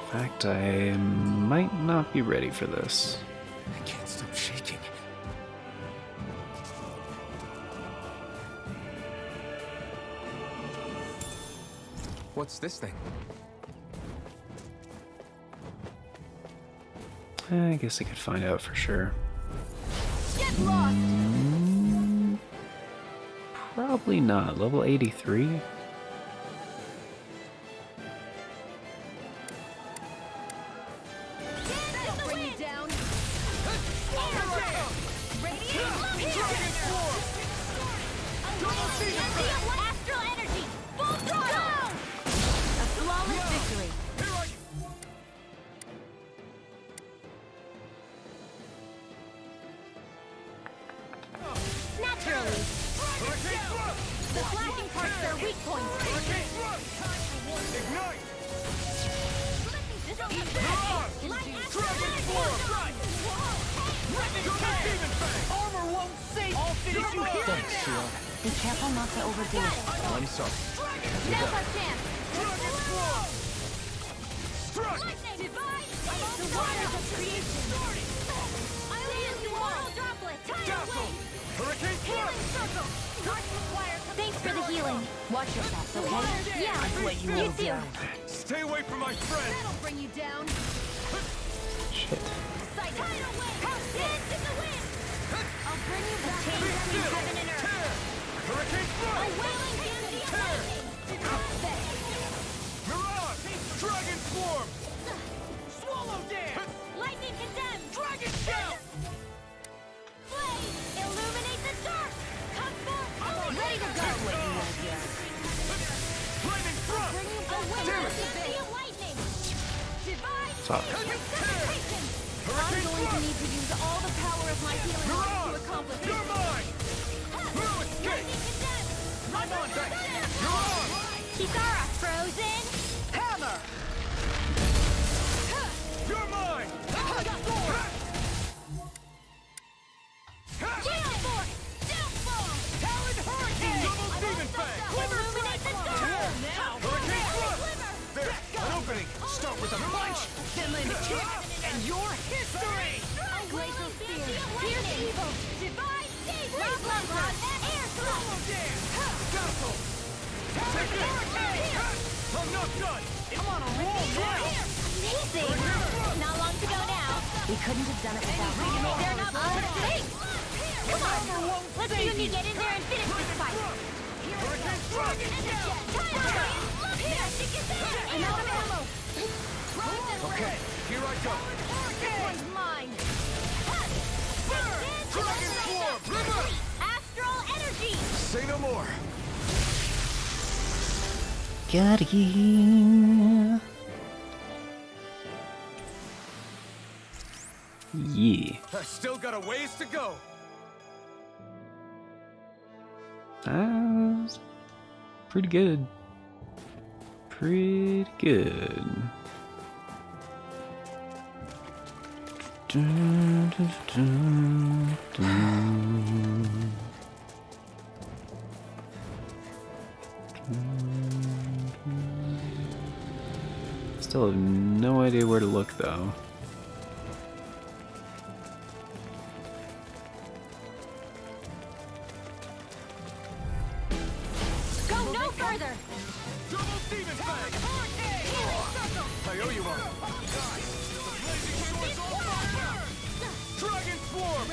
In fact, I might not be ready for this. I can't stop shaking. What's this thing? I guess I could find out for sure. Get lost! Probably not. Level 83? That'll bring you down! Astral energy! Full throttle! A flawless victory. Naturally! The flashing parts are weak points. Ignite! Armor won't save! I'll finish you here! Thanks, Shield. Be careful not to overdo it. I'm sorry. Now's our chance! Strike! The waters of creation! I'll use the moral droplet! Tidal wave! Hurricane Healing circle! Thanks for the healing. Watch yourself, okay? Yeah, you too. Stay away from my friend! That'll bring you down! Shit. Tidal wave! Dance in the wind! I'll bring you back to heaven and earth. Hurricane A Strike! wailing candy of lightning! Mirage! Dragon Swarm! Swallow dare! Lightning condemned! Dragon shout! Blaze! Illuminate the dark! Come forth! Ready to go! Lightning Thrust! A wailing candy of lightning! Divine Fuck. precipitation! Hurricane Thrust! Need to use all the power of my healing to Mirage! accomplish it. You're mine! No escape! Lightning condemned! I'm on deck! You're on! Kisara frozen! Hammer! You're mine! Gale force! Downfall! Talon hurricane! Double Demon Fang! Illuminate the dark! Hurricane Thrust! There! An opening! Start with a punch! Then land a kick, and you're history! Glacial spear! Pierce evil! Divine save! Rock rod! Air Swallow thrust! dare! Castle! Take it! I'm not done! I'm on a roll now! Amazing! Not long to go now. We couldn't have done it without you. They're not perfect. Come on! Let's see who can get in there and finish this fight. Hurricane Strike! And out of ammo. Okay, here I go! This one's mine. Dragon Swarm! River! Astral energy. Say no more. Got it. Yeah. I've still got a ways to go! That's pretty good. Pretty good. Dun, dun, dun, dun. Dun. Still have no idea where to look though. Go no further! Double demon fang! I owe you one. Dragon swarm!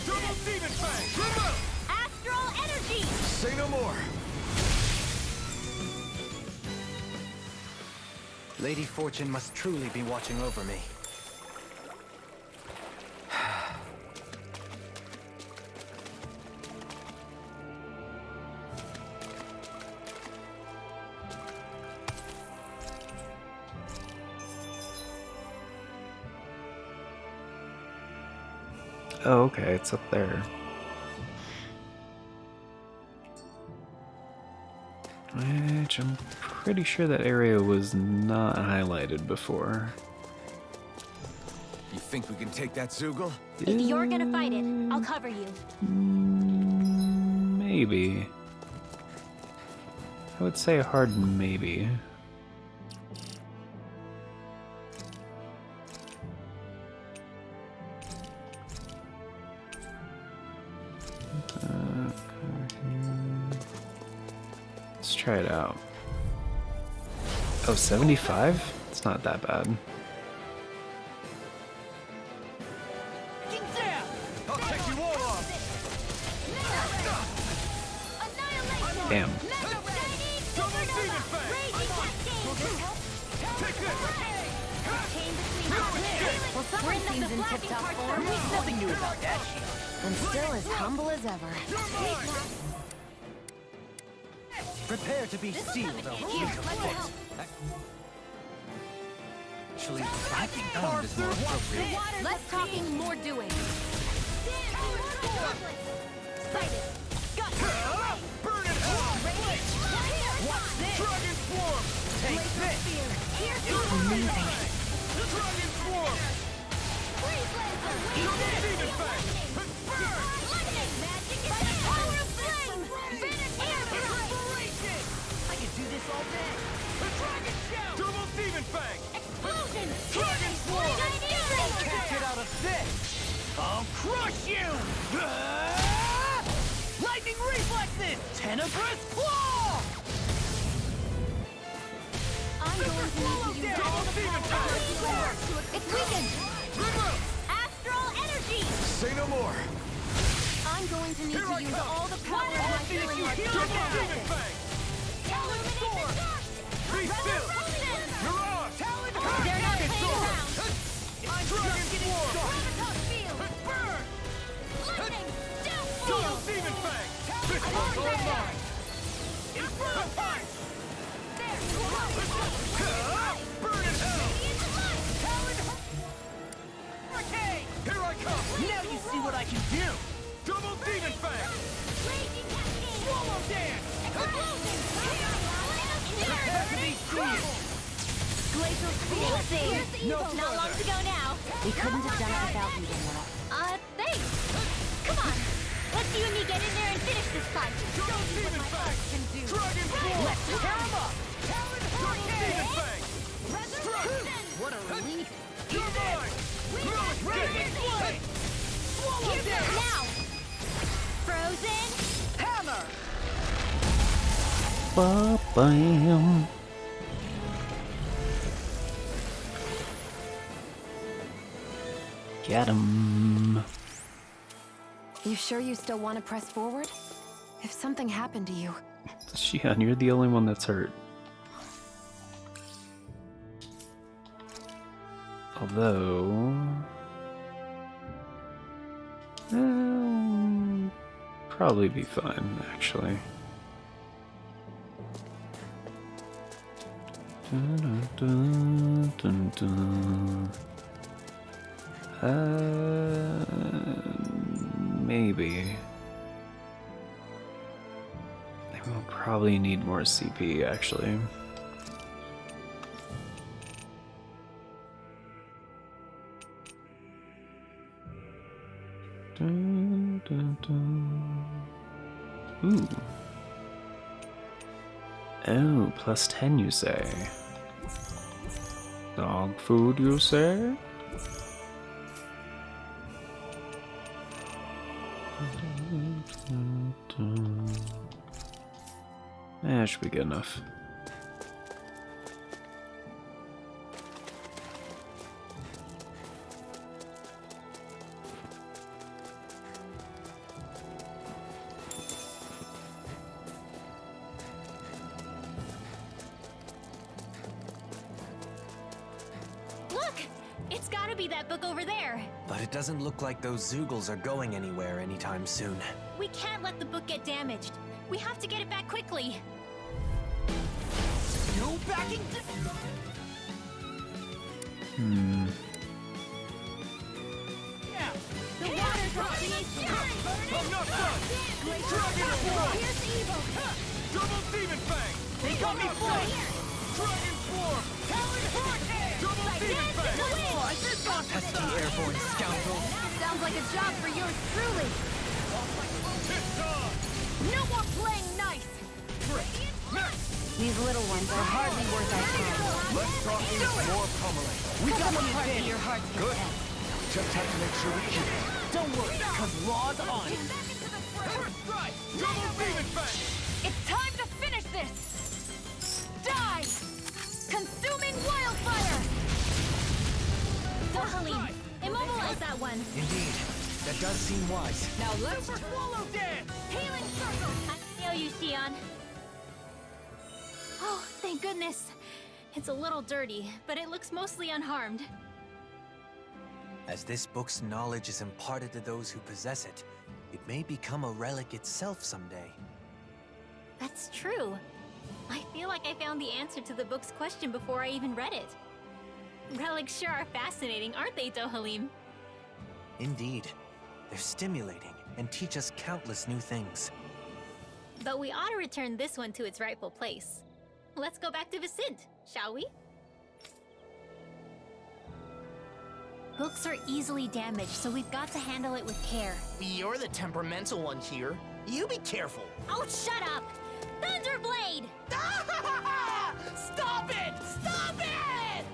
Double demon fang! Astral energy! Say no more. Lady Fortune must truly be watching over me. Oh, okay, it's up there. Which I'm pretty sure that area was not highlighted before. You think we can take that Zoogle? If you're gonna fight it, I'll cover you. Maybe. I would say a hard maybe. Let's try it out. Oh, 75? It's not that bad. I'll take you all off. Damn. Double demon fang! Take this! Well, summer seems in tip-top form. Nothing new about that shit. And still as humble as ever. Prepare to be sealed, Here, let's Actually, I think pound is more appropriate. Less talking, more doing. Burn it hell! Dragon swarm! Take this! Dragon swarm! Double demon fang! I could do this all day. Dragon shout! Double demon fang! Explosion! Dragon swarm! Can't get out of this! I'll crush you! Lightning reflexes! Tenebrous claw! I'm going to need to use all the power you have. It's weakened! Astral energy! Say no more! I'm going to need Here to I use come. all the power of my healing arts. Double demon fang! Illuminate the dark! Be still! Resurrection! You're on! Talon They're not playing around! I'm Dragon swarm! Gravitas field! Burn! Lightning! Death Double field! demon fang! This I'm one's on all there. mine! Inferno punch! There! Burn in hell! Radiant light! Talon hurricane! Here I come! Now you see what I can do! Double demon fang! Raging cascade! Swallow dance! Explosion! Prepare to be sealed! Glacial speed! Not long to go now. We couldn't have done it without you, Danielle. Thanks. Come on. Let's you and me get in there and finish this fight. Double demon fang! Dragon swarm! Let's tear 'em up! Talon demon fang! Resurrection! What a relief. You're mine! Raging flame! Swallow Here's dance! now. Frozen. Hammer! Ba-bam. Get him. You sure you still want to press forward? If something happened to you, Shion, you're the only one that's hurt. Although... probably be fine, actually. Dun, dun, dun, dun, dun. Maybe. We'll probably need more CP, actually. Dun, dun, dun. Ooh. Oh, +10 you say. Dog food, you say? That should be good enough. Look! It's gotta be that book over there. But it doesn't look like those Zoogles are going anywhere anytime soon. We can't let the book get damaged. We have to get it back quickly. No backing. The water drop creates fury! I'm not done. Dragon Form. Here's evil! Double Demon Fang. They got me flanked. Dragon Form. Talon Hurricane. Double Demon Fang. Pesky airborne scoundrel! Sounds like a job for yours truly! No more playing nice! These little ones are hardly worth our time. Let's talk more pummeling. We got them apart to your heart's Good. Just have to make sure we keep it. Don't worry, cause Law's on it. First strike. Double Demon Fang. It's time to finish this! Die! Consuming wildfire! Dohalim, immobilize that one. Indeed, that does seem wise. Now let's Swallow Dance. healing circle! I know you, Xion. Oh, thank goodness. It's a little dirty, but it looks mostly unharmed. As this book's knowledge is imparted to those who possess it, it may become a relic itself someday. That's true. I feel like I found the answer to the book's question before I even read it. Relics sure are fascinating, aren't they, Dohalim? Indeed, they're stimulating and teach us countless new things. But we ought to return this one to its rightful place. Let's go back to Vicint, shall we? Books are easily damaged, so we've got to handle it with care. You're the temperamental one here. You be careful. Oh, shut up! Thunderblade! Stop it! Stop it!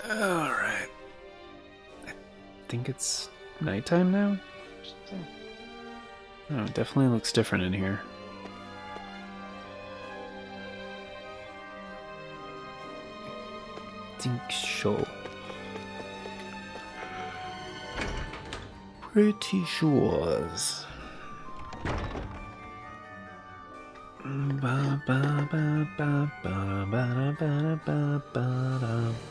Alright. I think it's nighttime now? Oh, it definitely looks different in here. Think so. Pretty sure. Ba ba ba ba ba ba ba ba ba da.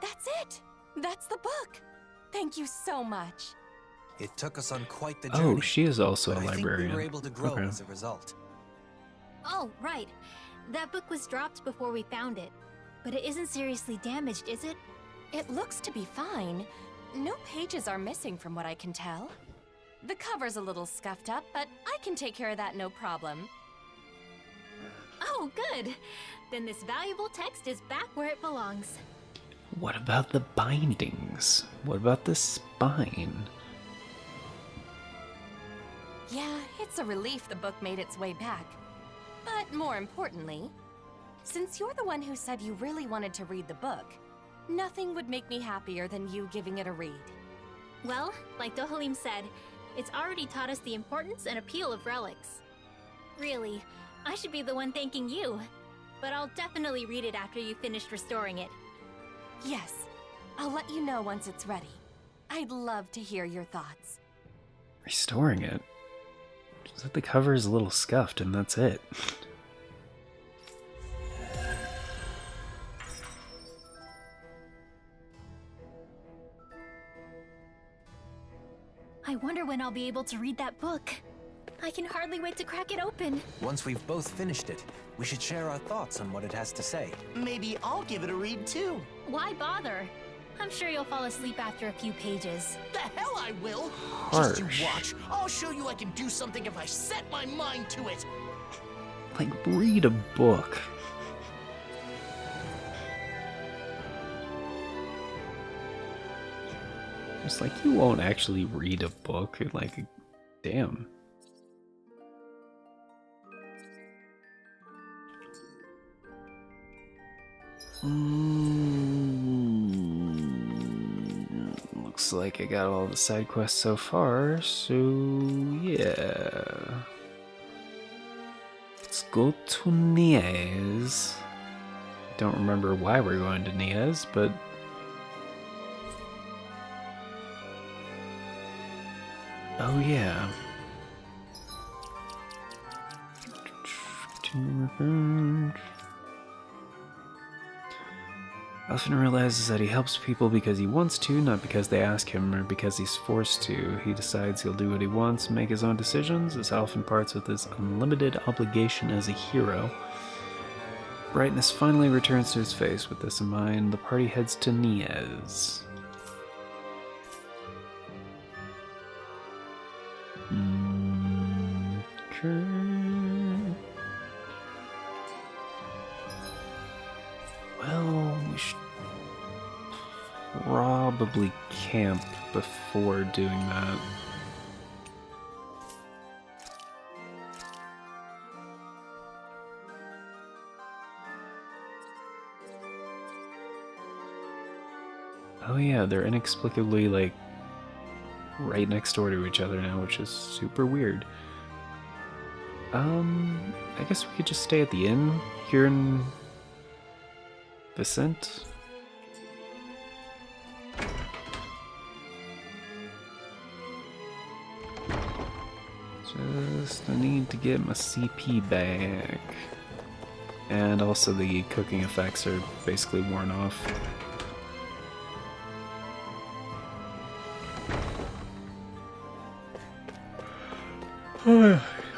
That's it! That's the book! Thank you so much. It took us on quite the journey. Oh, she is also but a I think librarian. we were able to grow Okay. as a result. Oh, right. That book was dropped before we found it. But it isn't seriously damaged, is it? It looks to be fine. No pages are missing from what I can tell. The cover's a little scuffed up, but I can take care of that no problem. Oh, good. Then this valuable text is back where it belongs. What about the bindings? What about the spine? Yeah, it's a relief the book made its way back. But more importantly, since you're the one who said you really wanted to read the book, nothing would make me happier than you giving it a read. Well, like Dohalim said, it's already taught us the importance and appeal of relics. Really, I should be the one thanking you. But I'll definitely read it after you've finished restoring it. Yes, I'll let you know once it's ready. I'd love to hear your thoughts. Restoring it? Just that the cover is a little scuffed and that's it. I wonder when I'll be able to read that book. I can hardly wait to crack it open. Once we've both finished it, we should share our thoughts on what it has to say. Maybe I'll give it a read too. Why bother? I'm sure you'll fall asleep after a few pages. The hell I will! Harsh. Just you watch. I'll show you I can do something if I set my mind to it. Like, read a book. It's like, you won't actually read a book. Like, damn. Looks like I got all the side quests so far, so yeah. Let's go to Niaz. Don't remember why we're going to Niaz, but oh yeah. Elfin realizes that he helps people because he wants to, not because they ask him or because he's forced to. He decides he'll do what he wants, make his own decisions, as Elfin parts with his unlimited obligation as a hero. Brightness finally returns to his face. With this in mind, the party heads to Niaz. Okay. Well, we should probably camp before doing that. Oh yeah, they're inexplicably, like, right next door to each other now, which is super weird. I guess we could just stay at the inn here in Vicent. Just I need to get my CP back. And also the cooking effects are basically worn off.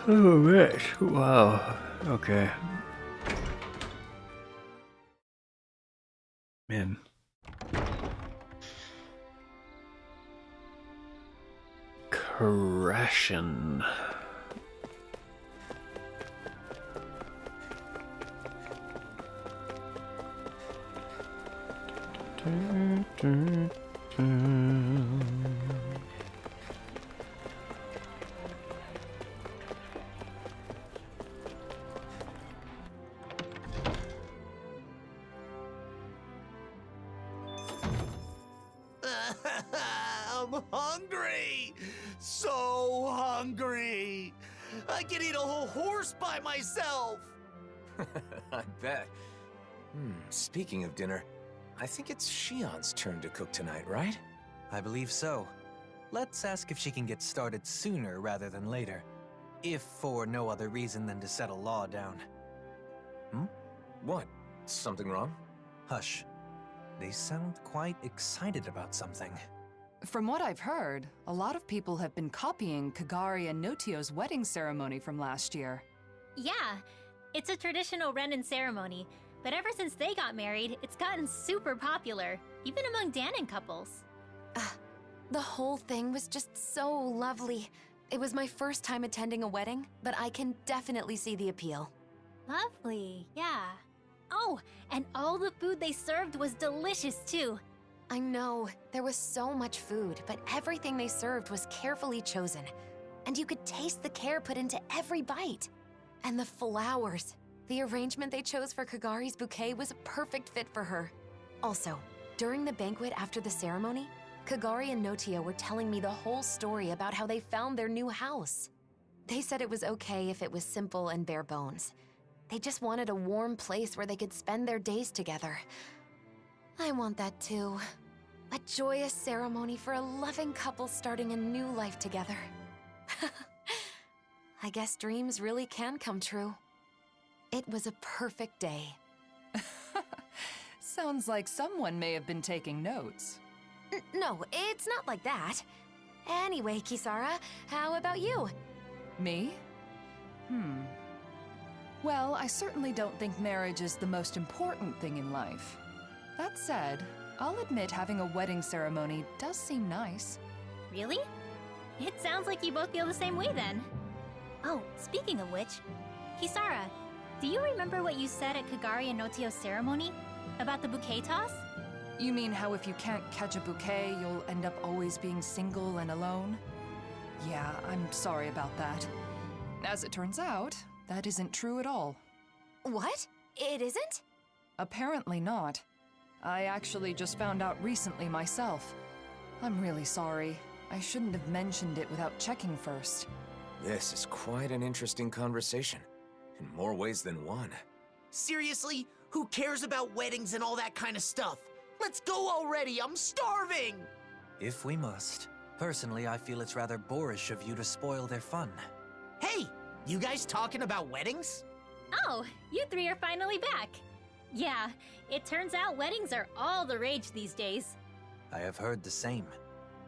Oh, man. Wow. Okay. Man. Crashin'. I'm hungry! So hungry! I can eat a whole horse by myself! I bet. Speaking of dinner, I think it's Shion's turn to cook tonight, right? I believe so. Let's ask if she can get started sooner rather than later. If for no other reason than to settle law down. What? Something wrong? Hush. They sound quite excited about something. From what I've heard, a lot of people have been copying Kagari and Notio's wedding ceremony from last year. Yeah, it's a traditional Renin ceremony, but ever since they got married, it's gotten super popular, even among Danon couples. The whole thing was just so lovely. It was my first time attending a wedding, but I can definitely see the appeal. Lovely, yeah. Oh, and all the food they served was delicious too. I know, there was so much food, but everything they served was carefully chosen. And you could taste the care put into every bite. And the flowers. The arrangement they chose for Kagari's bouquet was a perfect fit for her. Also, during the banquet after the ceremony, Kagari and Notia were telling me the whole story about how they found their new house. They said it was okay if it was simple and bare bones. They just wanted a warm place where they could spend their days together. I want that too. A joyous ceremony for a loving couple starting a new life together. I guess dreams really can come true. It was a perfect day. Sounds like someone may have been taking notes. No, it's not like that. Anyway, Kisara, how about you? Me? Well, I certainly don't think marriage is the most important thing in life. That said, I'll admit having a wedding ceremony does seem nice. Really? It sounds like you both feel the same way then. Oh, speaking of which, Kisara, do you remember what you said at Kagari and Notio's ceremony? About the bouquet toss? You mean how if you can't catch a bouquet, you'll end up always being single and alone? Yeah, I'm sorry about that. As it turns out, that isn't true at all. What? It isn't? Apparently not. I actually just found out recently myself. I'm really sorry. I shouldn't have mentioned it without checking first. This is quite an interesting conversation, in more ways than one. Seriously? Who cares about weddings and all that kind of stuff? Let's go already, I'm starving! If we must. Personally, I feel it's rather boorish of you to spoil their fun. Hey, you guys talking about weddings? Oh, you three are finally back. Yeah, it turns out weddings are all the rage these days. I have heard the same.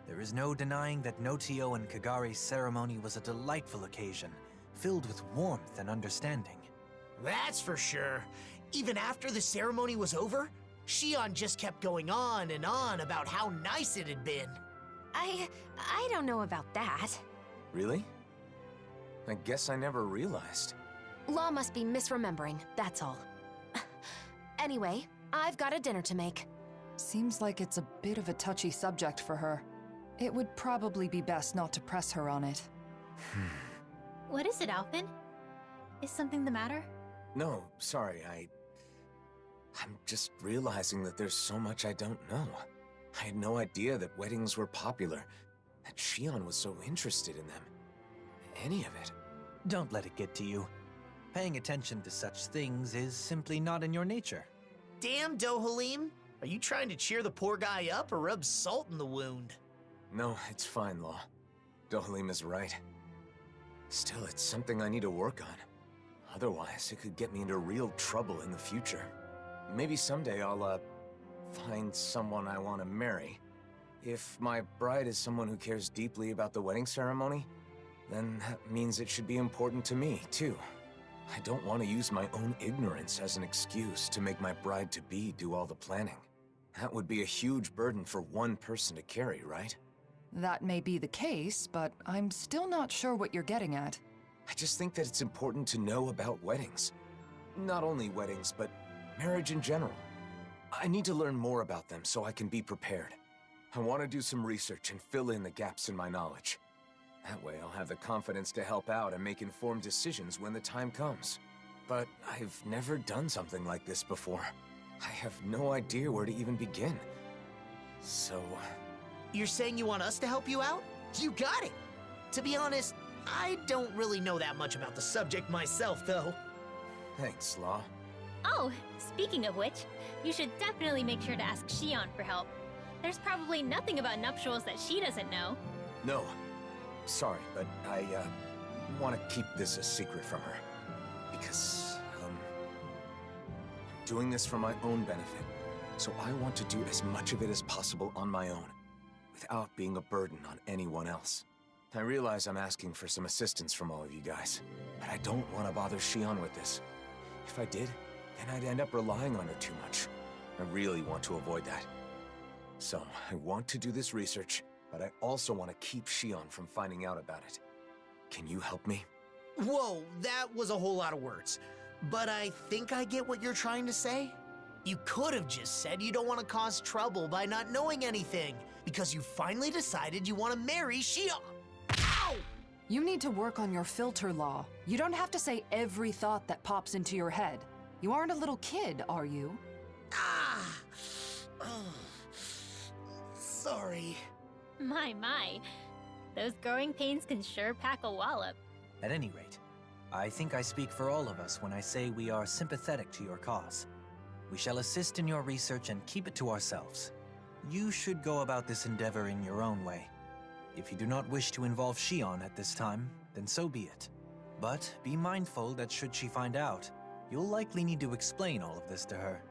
There is no denying that Notio and Kagari's ceremony was a delightful occasion, filled with warmth and understanding. That's for sure. Even after the ceremony was over, Shion just kept going on and on about how nice it had been. I don't know about that. Really? I guess I never realized. Law must be misremembering, that's all. Anyway, I've got a dinner to make. Seems like it's a bit of a touchy subject for her. It would probably be best not to press her on it. What is it, Alphen? Is something the matter? No, sorry, I'm just realizing that there's so much I don't know. I had no idea that weddings were popular, that Shion was so interested in them. Any of it. Don't let it get to you. Paying attention to such things is simply not in your nature. Damn, Dohalim. Are you trying to cheer the poor guy up or rub salt in the wound? No, it's fine, Law. Dohalim is right. Still, it's something I need to work on. Otherwise, it could get me into real trouble in the future. Maybe someday I'll, find someone I want to marry. If my bride is someone who cares deeply about the wedding ceremony, then that means it should be important to me, too. I don't want to use my own ignorance as an excuse to make my bride-to-be do all the planning. That would be a huge burden for one person to carry, right? That may be the case, but I'm still not sure what you're getting at. I just think that it's important to know about weddings. Not only weddings, but marriage in general. I need to learn more about them so I can be prepared. I want to do some research and fill in the gaps in my knowledge. That way I'll have the confidence to help out and make informed decisions when the time comes. But I've never done something like this before. I have no idea where to even begin. So... You're saying you want us to help you out? You got it! To be honest, I don't really know that much about the subject myself, though. Thanks, Law. Oh, speaking of which, you should definitely make sure to ask Shion for help. There's probably nothing about nuptials that she doesn't know. No. Sorry, but I, want to keep this a secret from her. Because, I'm doing this for my own benefit. So I want to do as much of it as possible on my own, without being a burden on anyone else. I realize I'm asking for some assistance from all of you guys, but I don't want to bother Shion with this. If I did, then I'd end up relying on her too much. I really want to avoid that. So, I want to do this research, but I also want to keep Shion from finding out about it. Can you help me? Whoa, that was a whole lot of words. But I think I get what you're trying to say. You could have just said you don't want to cause trouble by not knowing anything, because you finally decided you want to marry Shion. Ow! You need to work on your filter, Law. You don't have to say every thought that pops into your head. You aren't a little kid, are you? Ah! Oh. Sorry. sorry. My. Those growing pains can sure pack a wallop. At any rate, I think I speak for all of us when I say we are sympathetic to your cause. We shall assist in your research and keep it to ourselves. You should go about this endeavor in your own way. If you do not wish to involve Shion at this time, then so be it. But be mindful that should she find out, you'll likely need to explain all of this to her.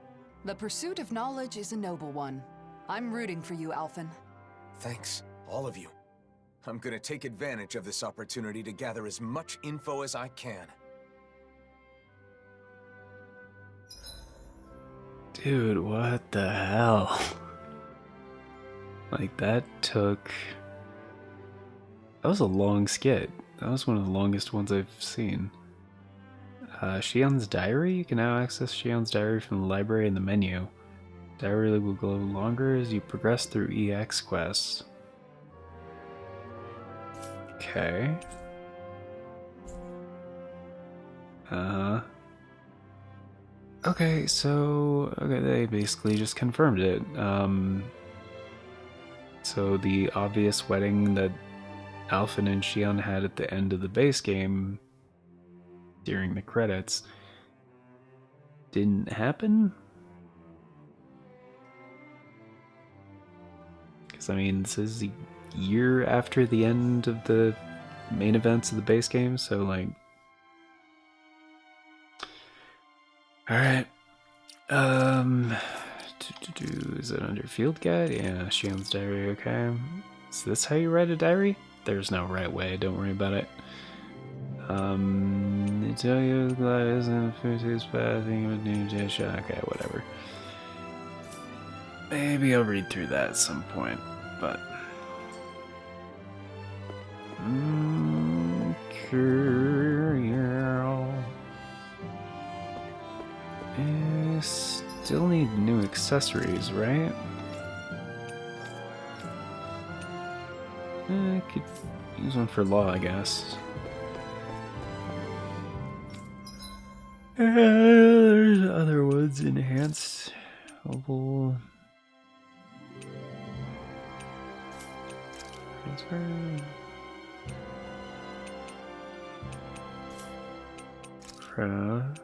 The pursuit of knowledge is a noble one. I'm rooting for you, Alphen. Thanks, all of you. I'm gonna take advantage of this opportunity to gather as much info as I can. Dude, what the hell? Like, that was a long skit. That was one of the longest ones I've seen. Shion's diary? You can now access Shion's diary from the library in the menu. Diary will glow longer as you progress through EX quests. Okay. Okay, so they basically just confirmed it. So the obvious wedding that Alphen and Shion had at the end of the base game during the credits didn't happen? Because, I mean, this is a year after the end of the main events of the base game, so, like... Alright. Is it under field guide? Yeah, Shion's diary, okay. Is this how you write a diary? There's no right way, don't worry about it. They tell you the glide isn't Futu's pathing with new dish. Okay, whatever. Maybe I'll read through that at some point, but... I still need new accessories, right? I could use one for law, I guess. There's other ones. Enhanced mobile transfer. Craft.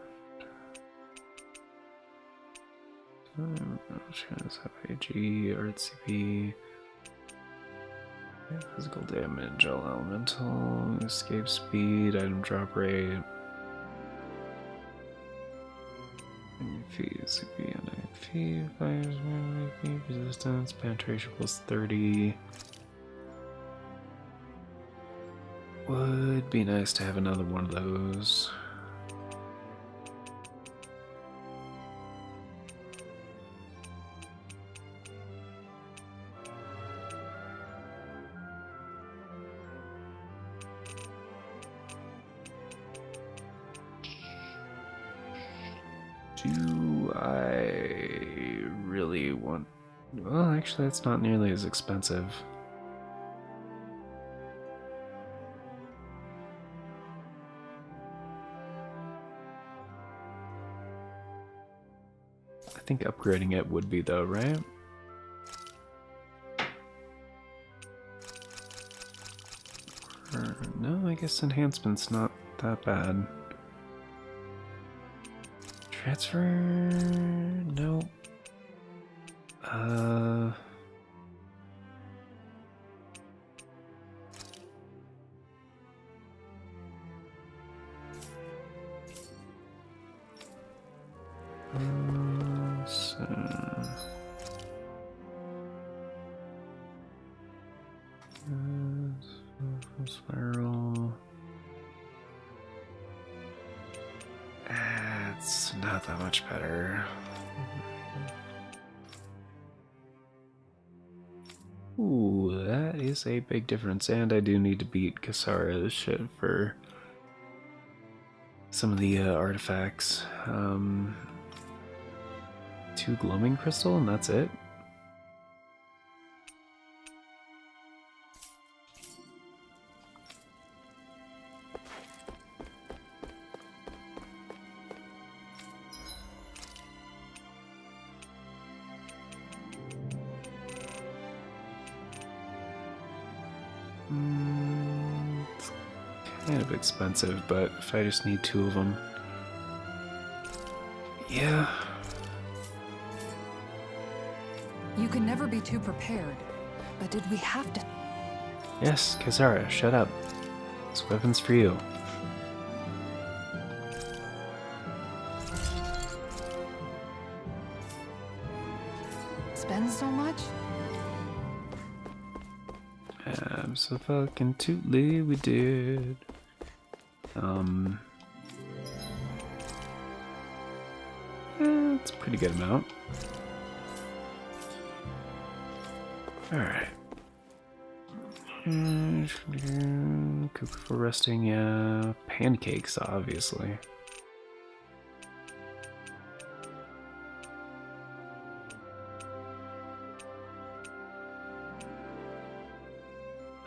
AG, RCP. Physical damage, all elemental, escape speed, item drop rate. Fees, fee, fires, resistance, penetration plus 30. Would be nice to have another one of those. Do I really want... Well, actually, it's not nearly as expensive. I think upgrading it would be, though, right? No, I guess enhancement's not that bad. Transfer... no. Spiral. It's not that much better. Ooh, that is a big difference, and I do need to beat Kasara's shit for some of the artifacts. 2 glowing crystal, and that's it. kind of expensive, but if I just need 2 of them. Yeah. You can never be too prepared. But did we have to? Yes, Kazara, shut up. This weapon's for you. Spend so much? Absolutely we did. It's a pretty good amount. Alright. Cook for resting, yeah. Pancakes, obviously.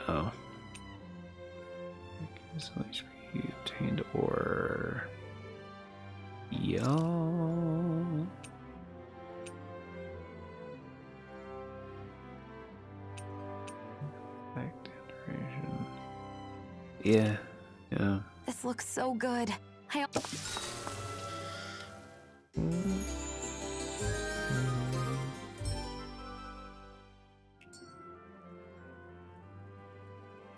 Oh. So HP obtained ore. Yo. Back generation. Yeah. Yeah. This looks so good.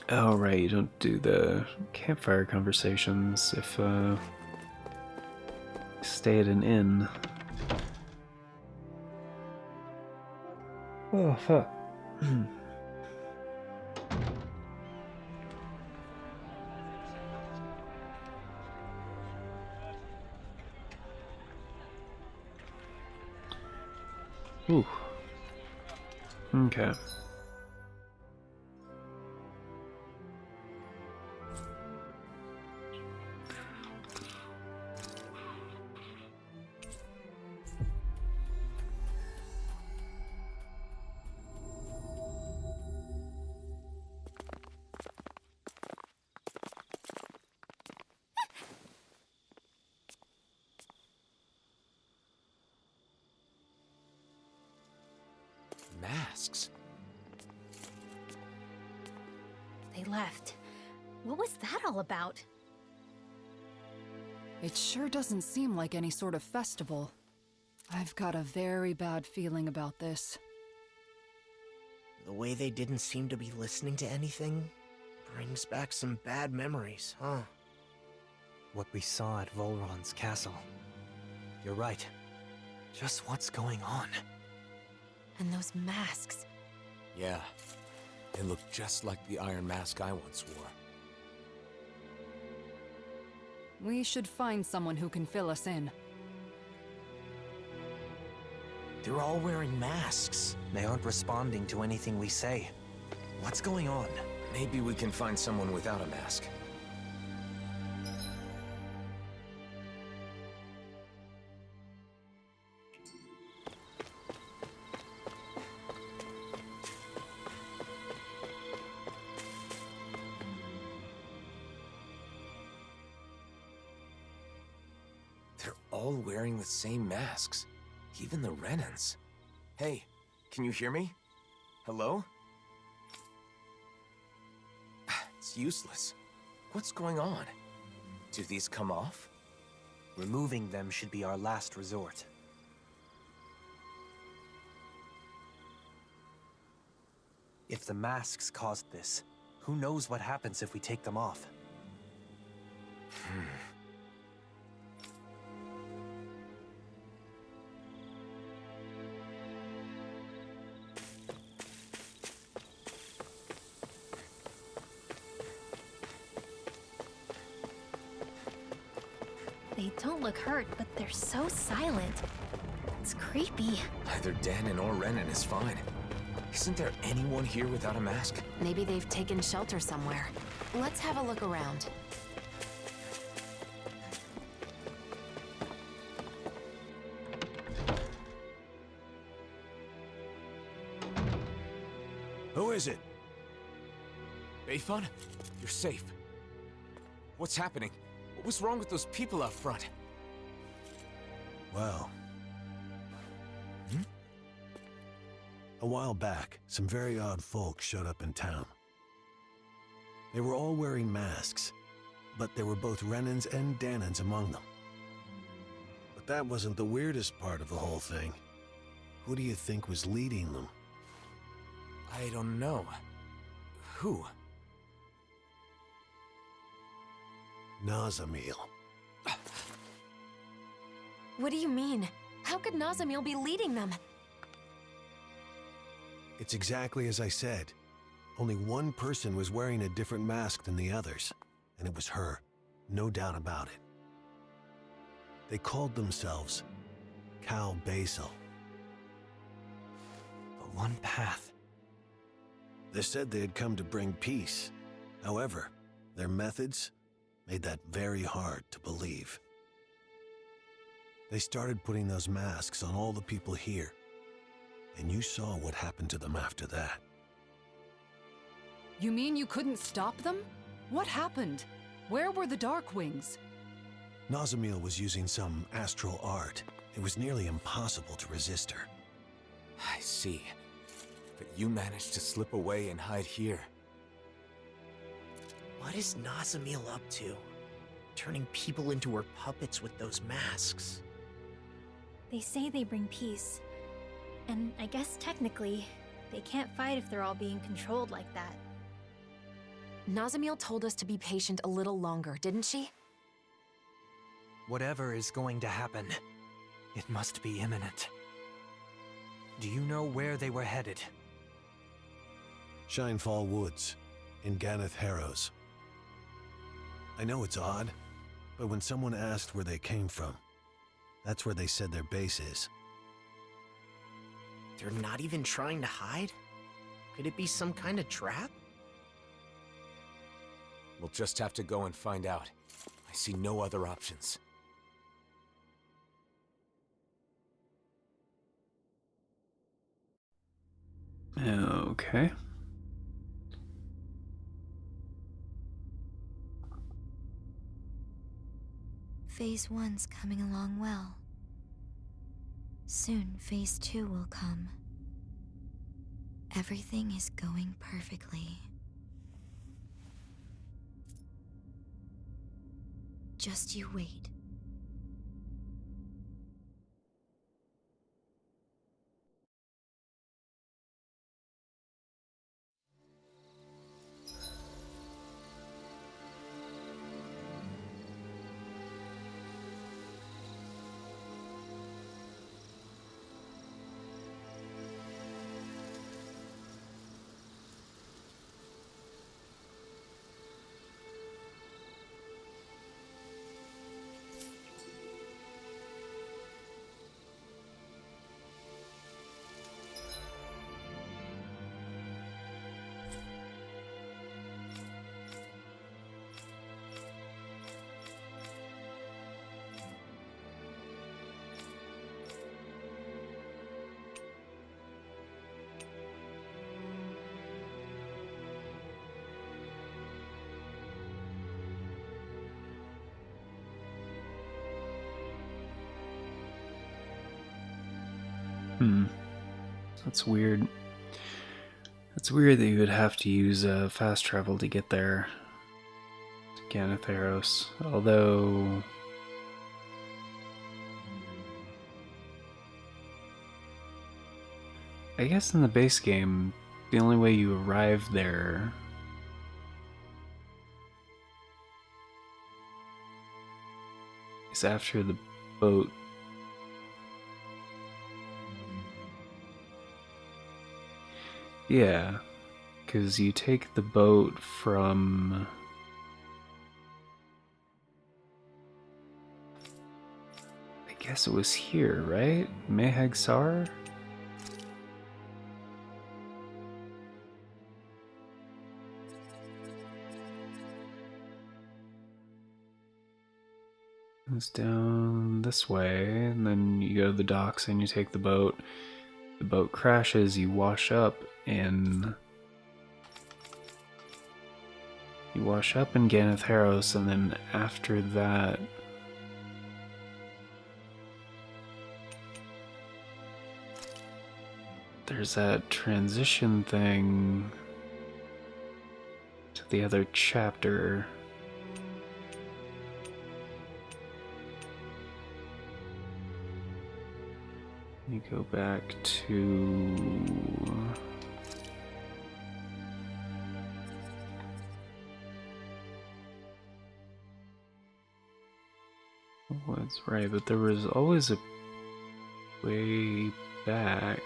Oh, right, you don't do the campfire conversations if, stay at an inn. Oh, fuck. Ooh. Okay. Masks? They left. What was that all about? It sure doesn't seem like any sort of festival. I've got a very bad feeling about this. The way they didn't seem to be listening to anything brings back some bad memories, huh? What we saw at Volron's castle. You're right. Just what's going on? And those masks. Yeah. They look just like the iron mask I once wore. We should find someone who can fill us in. They're all wearing masks. They aren't responding to anything we say. What's going on? Maybe we can find someone without a mask. They're all wearing the same masks. Even the Renans. Hey, can you hear me? Hello? It's useless. What's going on? Do these come off? Removing them should be our last resort. If the masks caused this, who knows what happens if we take them off? They don't look hurt, but they're so silent. It's creepy. Either Danon or Renan is fine. Isn't there anyone here without a mask? Maybe they've taken shelter somewhere. Let's have a look around. Who is it? Bayfun? You're safe. What's happening? What was wrong with those people out front? Well... A while back, some very odd folks showed up in town. They were all wearing masks, but there were both Renans and Danans among them. But that wasn't the weirdest part of the whole thing. Who do you think was leading them? I don't know. Who? Nazamil. What do you mean? How could Nazamil be leading them? It's exactly as I said. Only one person was wearing a different mask than the others, and it was her, no doubt about it. They called themselves Cal Basil. The one path. They said they had come to bring peace. However, their methods made that very hard to believe. They started putting those masks on all the people here, and you saw what happened to them after that. You mean you couldn't stop them? What happened? Where were the Darkwings? Nazamil was using some astral art. It was nearly impossible to resist her. I see. But you managed to slip away and hide here. What is Nazamil up to? Turning people into her puppets with those masks. They say they bring peace. And I guess technically, they can't fight if they're all being controlled like that. Nazamil told us to be patient a little longer, didn't she? Whatever is going to happen, it must be imminent. Do you know where they were headed? Shinefall Woods, in Ganeth Harrows. I know it's odd, but when someone asked where they came from, that's where they said their base is. They're not even trying to hide? Could it be some kind of trap? We'll just have to go and find out. I see no other options. Okay. Phase 1's coming along well. Soon, Phase 2 will come. Everything is going perfectly. Just you wait. That's weird. It's weird that you would have to use fast travel to get there. To Ganeth Harrows. Although... I guess in the base game, the only way you arrive there is after the boat. Yeah, because you take the boat from... I guess it was here, right? Mehagsar? It's down this way, and then you go to the docks and you take the boat. The boat crashes, you wash up in Ganeth Harrows, and then after that there's that transition thing to the other chapter. go back to... Woods, right, but there was always a way back.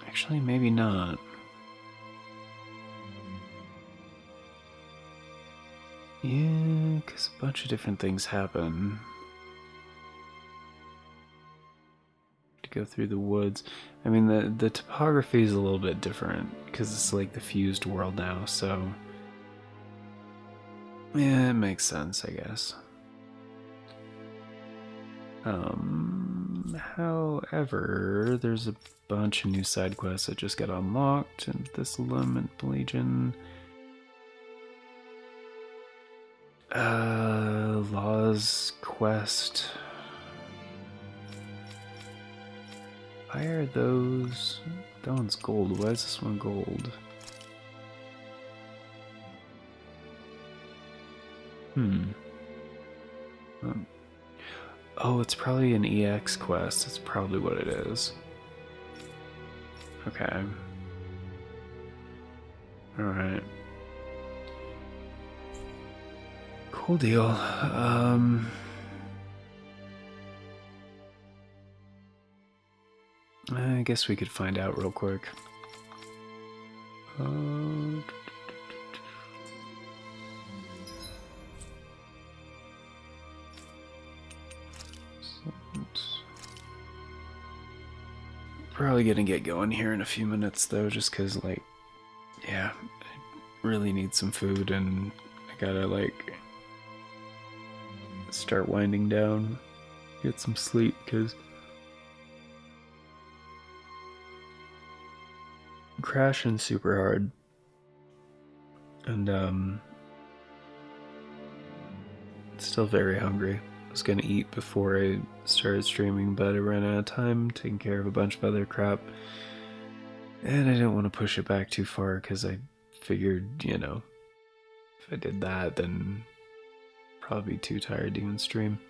Actually, maybe not. Yeah, because a bunch of different things happen. To go through the woods. I mean, the topography is a little bit different because it's like the fused world now, so yeah, it makes sense, I guess. However, there's a bunch of new side quests that just got unlocked in Thistleum and Pelagian. Law's quest. Why are those? That one's gold. Why is this one gold? Oh, it's probably an EX quest. That's probably what it is. Okay. Alright. Cool deal. I guess we could find out real quick. Probably gonna get going here in a few minutes though, just cause like, yeah, I really need some food and I gotta like start winding down, get some sleep, cause I'm crashing super hard. And still very hungry. I was gonna eat before I started streaming, but I ran out of time taking care of a bunch of other crap. And I didn't want to push it back too far because I figured, you know, if I did that, then probably be too tired to even stream.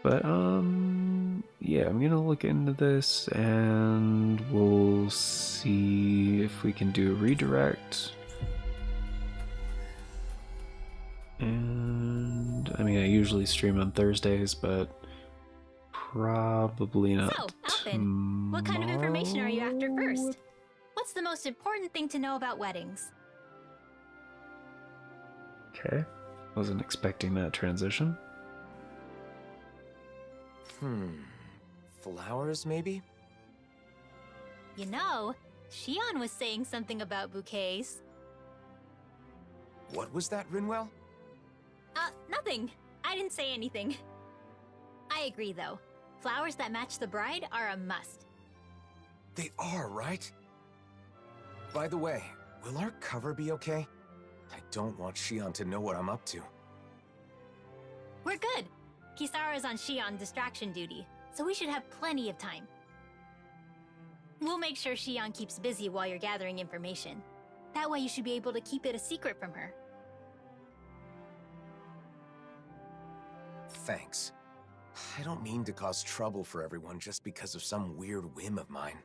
But, yeah, I'm gonna look into this and we'll see if we can do a redirect. And, I mean, I usually stream on Thursdays, but probably not. So, Alvin, what kind of information are you after first? What's the most important thing to know about weddings? Okay. Wasn't expecting that transition. Flowers, maybe? You know, Shion was saying something about bouquets. What was that, Rinwell? Nothing. I didn't say anything. I agree, though. Flowers that match the bride are a must. They are, right? By the way, will our cover be okay? I don't want Shion to know what I'm up to. We're good. Kisara's on Shion distraction duty, so we should have plenty of time. We'll make sure Shion keeps busy while you're gathering information. That way you should be able to keep it a secret from her. Thanks. I don't mean to cause trouble for everyone just because of some weird whim of mine.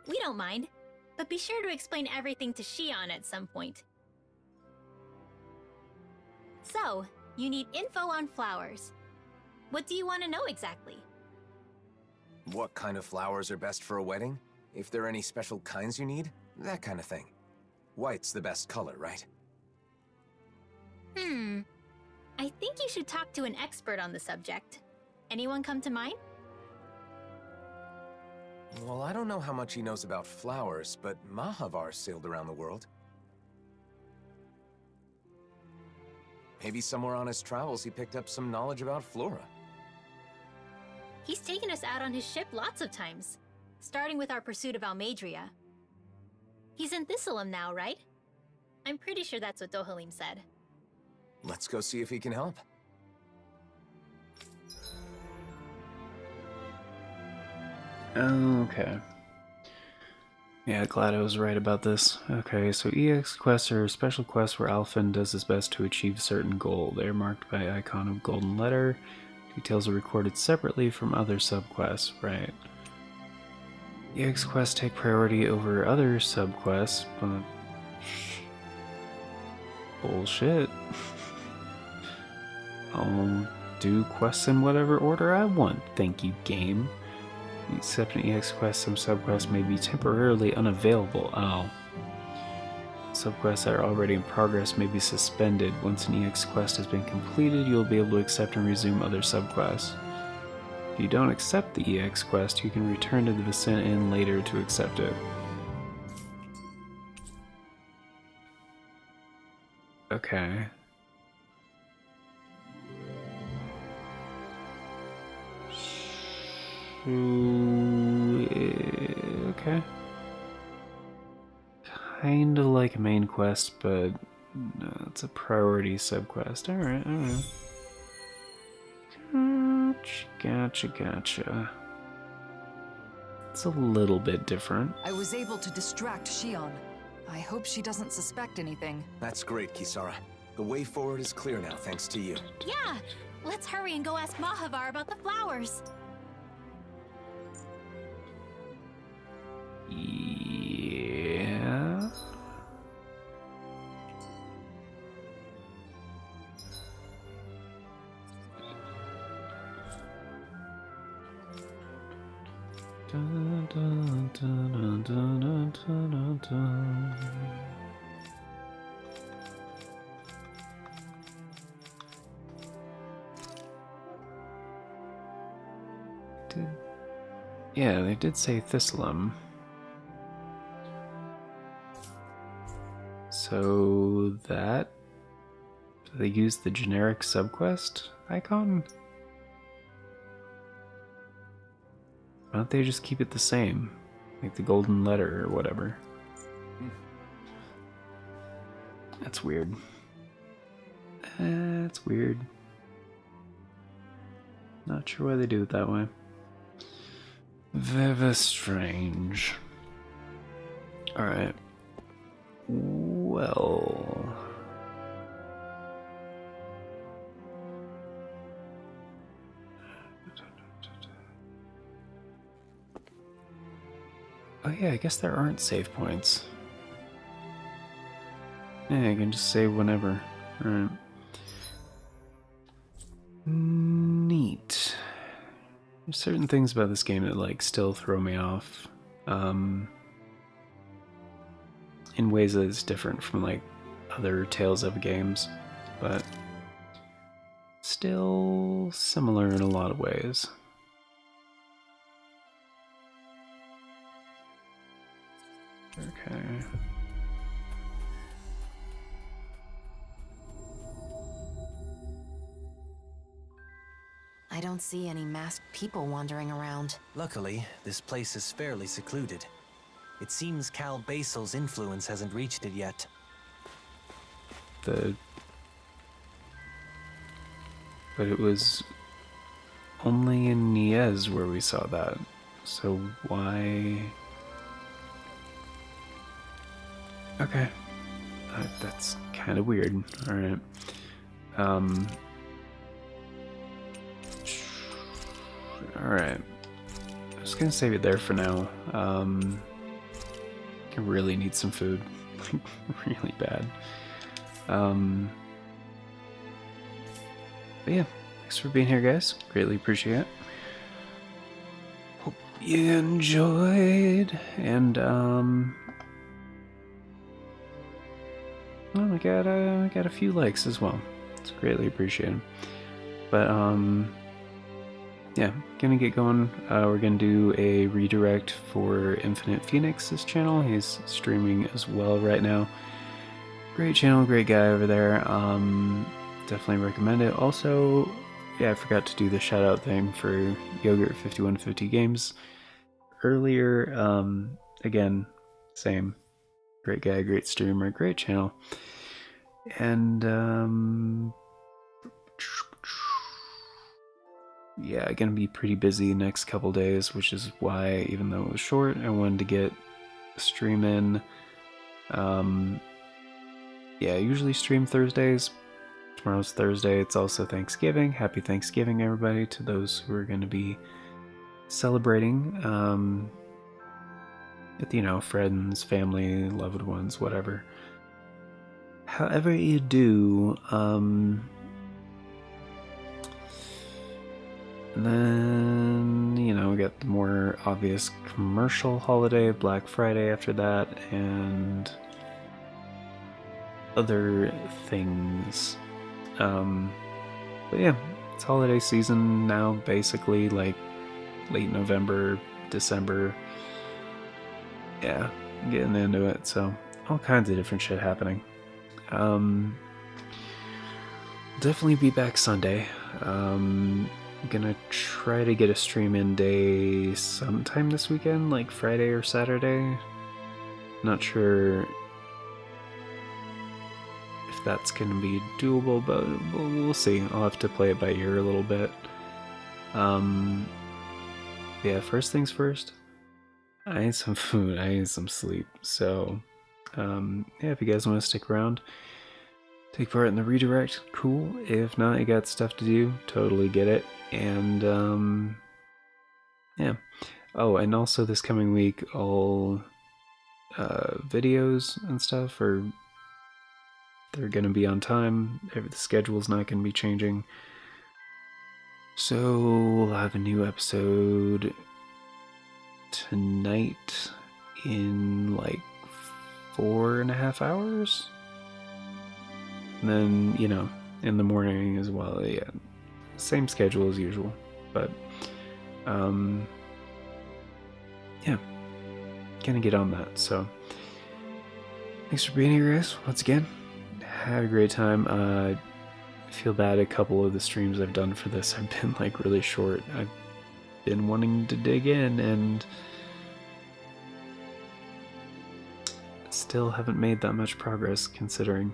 We don't mind, but be sure to explain everything to Shion at some point. So, you need info on flowers. What do you want to know exactly? What kind of flowers are best for a wedding? If there are any special kinds you need? That kind of thing. White's the best color, right? I think you should talk to an expert on the subject. Anyone come to mind? Well, I don't know how much he knows about flowers, but Mahavar sailed around the world. Maybe somewhere on his travels he picked up some knowledge about flora. He's taken us out on his ship lots of times, starting with our pursuit of Almadria. He's in Thistleum now, right? I'm pretty sure that's what Dohalim said. Let's go see if he can help. Okay. Yeah, glad I was right about this. Okay, so EX quests are special quests where Alphen does his best to achieve a certain goal. They are marked by icon of golden letter. Details are recorded separately from other subquests, right? EX quests take priority over other subquests, but... bullshit. I'll do quests in whatever order I want, thank you, game. Except in EX quests, some subquests may be temporarily unavailable. Oh. Subquests that are already in progress may be suspended. Once an EX quest has been completed, you'll be able to accept and resume other subquests. If you don't accept the EX quest, you can return to the Vicent Inn later to accept it. Okay. Okay. Kinda like a main quest, but no, it's a priority subquest. Alright, alright. Gotcha. It's a little bit different. I was able to distract Shion. I hope she doesn't suspect anything. That's great, Kisara. The way forward is clear now, thanks to you. Yeah! Let's hurry and go ask Mahavar about the flowers. Yeah. Dun, dun, dun, dun, dun, dun, dun. Yeah, they did say Thistleum. So that... they used the generic subquest icon? Why don't they just keep it the same? Like the golden letter or whatever. That's weird. That's weird. Not sure why they do it that way. Very strange. Alright. Well... oh yeah, I guess there aren't save points. Yeah, I can just save whenever. Alright. Neat. There's certain things about this game that like still throw me off. In ways that it's different from like other Tales of games, but still similar in a lot of ways. Okay. I don't see any masked people wandering around. Luckily, this place is fairly secluded. It seems Cal Basil's influence hasn't reached it yet. But it was only in Niez where we saw that. So why... okay. That's kind of weird. Alright. Alright. I'm just gonna save it there for now. I really need some food. Really bad. But yeah, thanks for being here, guys. Greatly appreciate it. Hope you enjoyed. And, well, I got a few likes as well. It's greatly appreciated. But, yeah, gonna get going. We're gonna do a redirect for Infinite Phoenix's channel. He's streaming as well right now. Great channel, great guy over there. Definitely recommend it. Also, yeah, I forgot to do the shout out thing for Yogurt5150 Games earlier. Again, same. Great guy, great streamer, great channel. And yeah, gonna be pretty busy next couple days, which is why, even though it was short, I wanted to get a stream in. Yeah, I usually stream Thursdays. Tomorrow's Thursday. It's also Thanksgiving. Happy Thanksgiving, everybody, to those who are going to be celebrating. With, you know, friends, family, loved ones, whatever. However you do, and then, you know, we got the more obvious commercial holiday of Black Friday after that, and other things. But yeah, it's holiday season now, basically, like late November, December. Yeah, getting into it, so all kinds of different shit happening. Definitely be back Sunday. Gonna try to get a stream in day sometime this weekend, like Friday or Saturday. Not sure if that's gonna be doable, but we'll see. I'll have to play it by ear a little bit. Yeah, first things first, I need some food, I need some sleep, so yeah, if you guys want to stick around, take part in the redirect, cool. If not, you got stuff to do, totally get it. And yeah. Oh, and also this coming week, all videos and stuff they're gonna be on time. The schedule's not gonna be changing, so we'll have a new episode tonight in like 4.5 hours. And then, you know, in the morning as well. Yeah, same schedule as usual, but yeah, gonna get on that. So thanks for being here, guys, once again. Had a great time. I feel bad, a couple of the streams I've done for this have been like really short. I've been wanting to dig in and still haven't made that much progress, considering.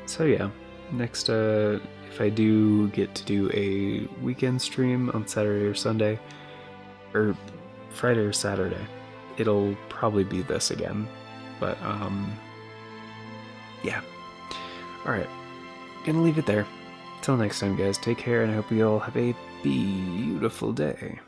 So yeah, next, if I do get to do a weekend stream on Saturday or Sunday, or Friday or Saturday, it'll probably be this again. But, yeah. Alright, gonna leave it there. Till next time, guys, take care, and I hope you all have a beautiful day.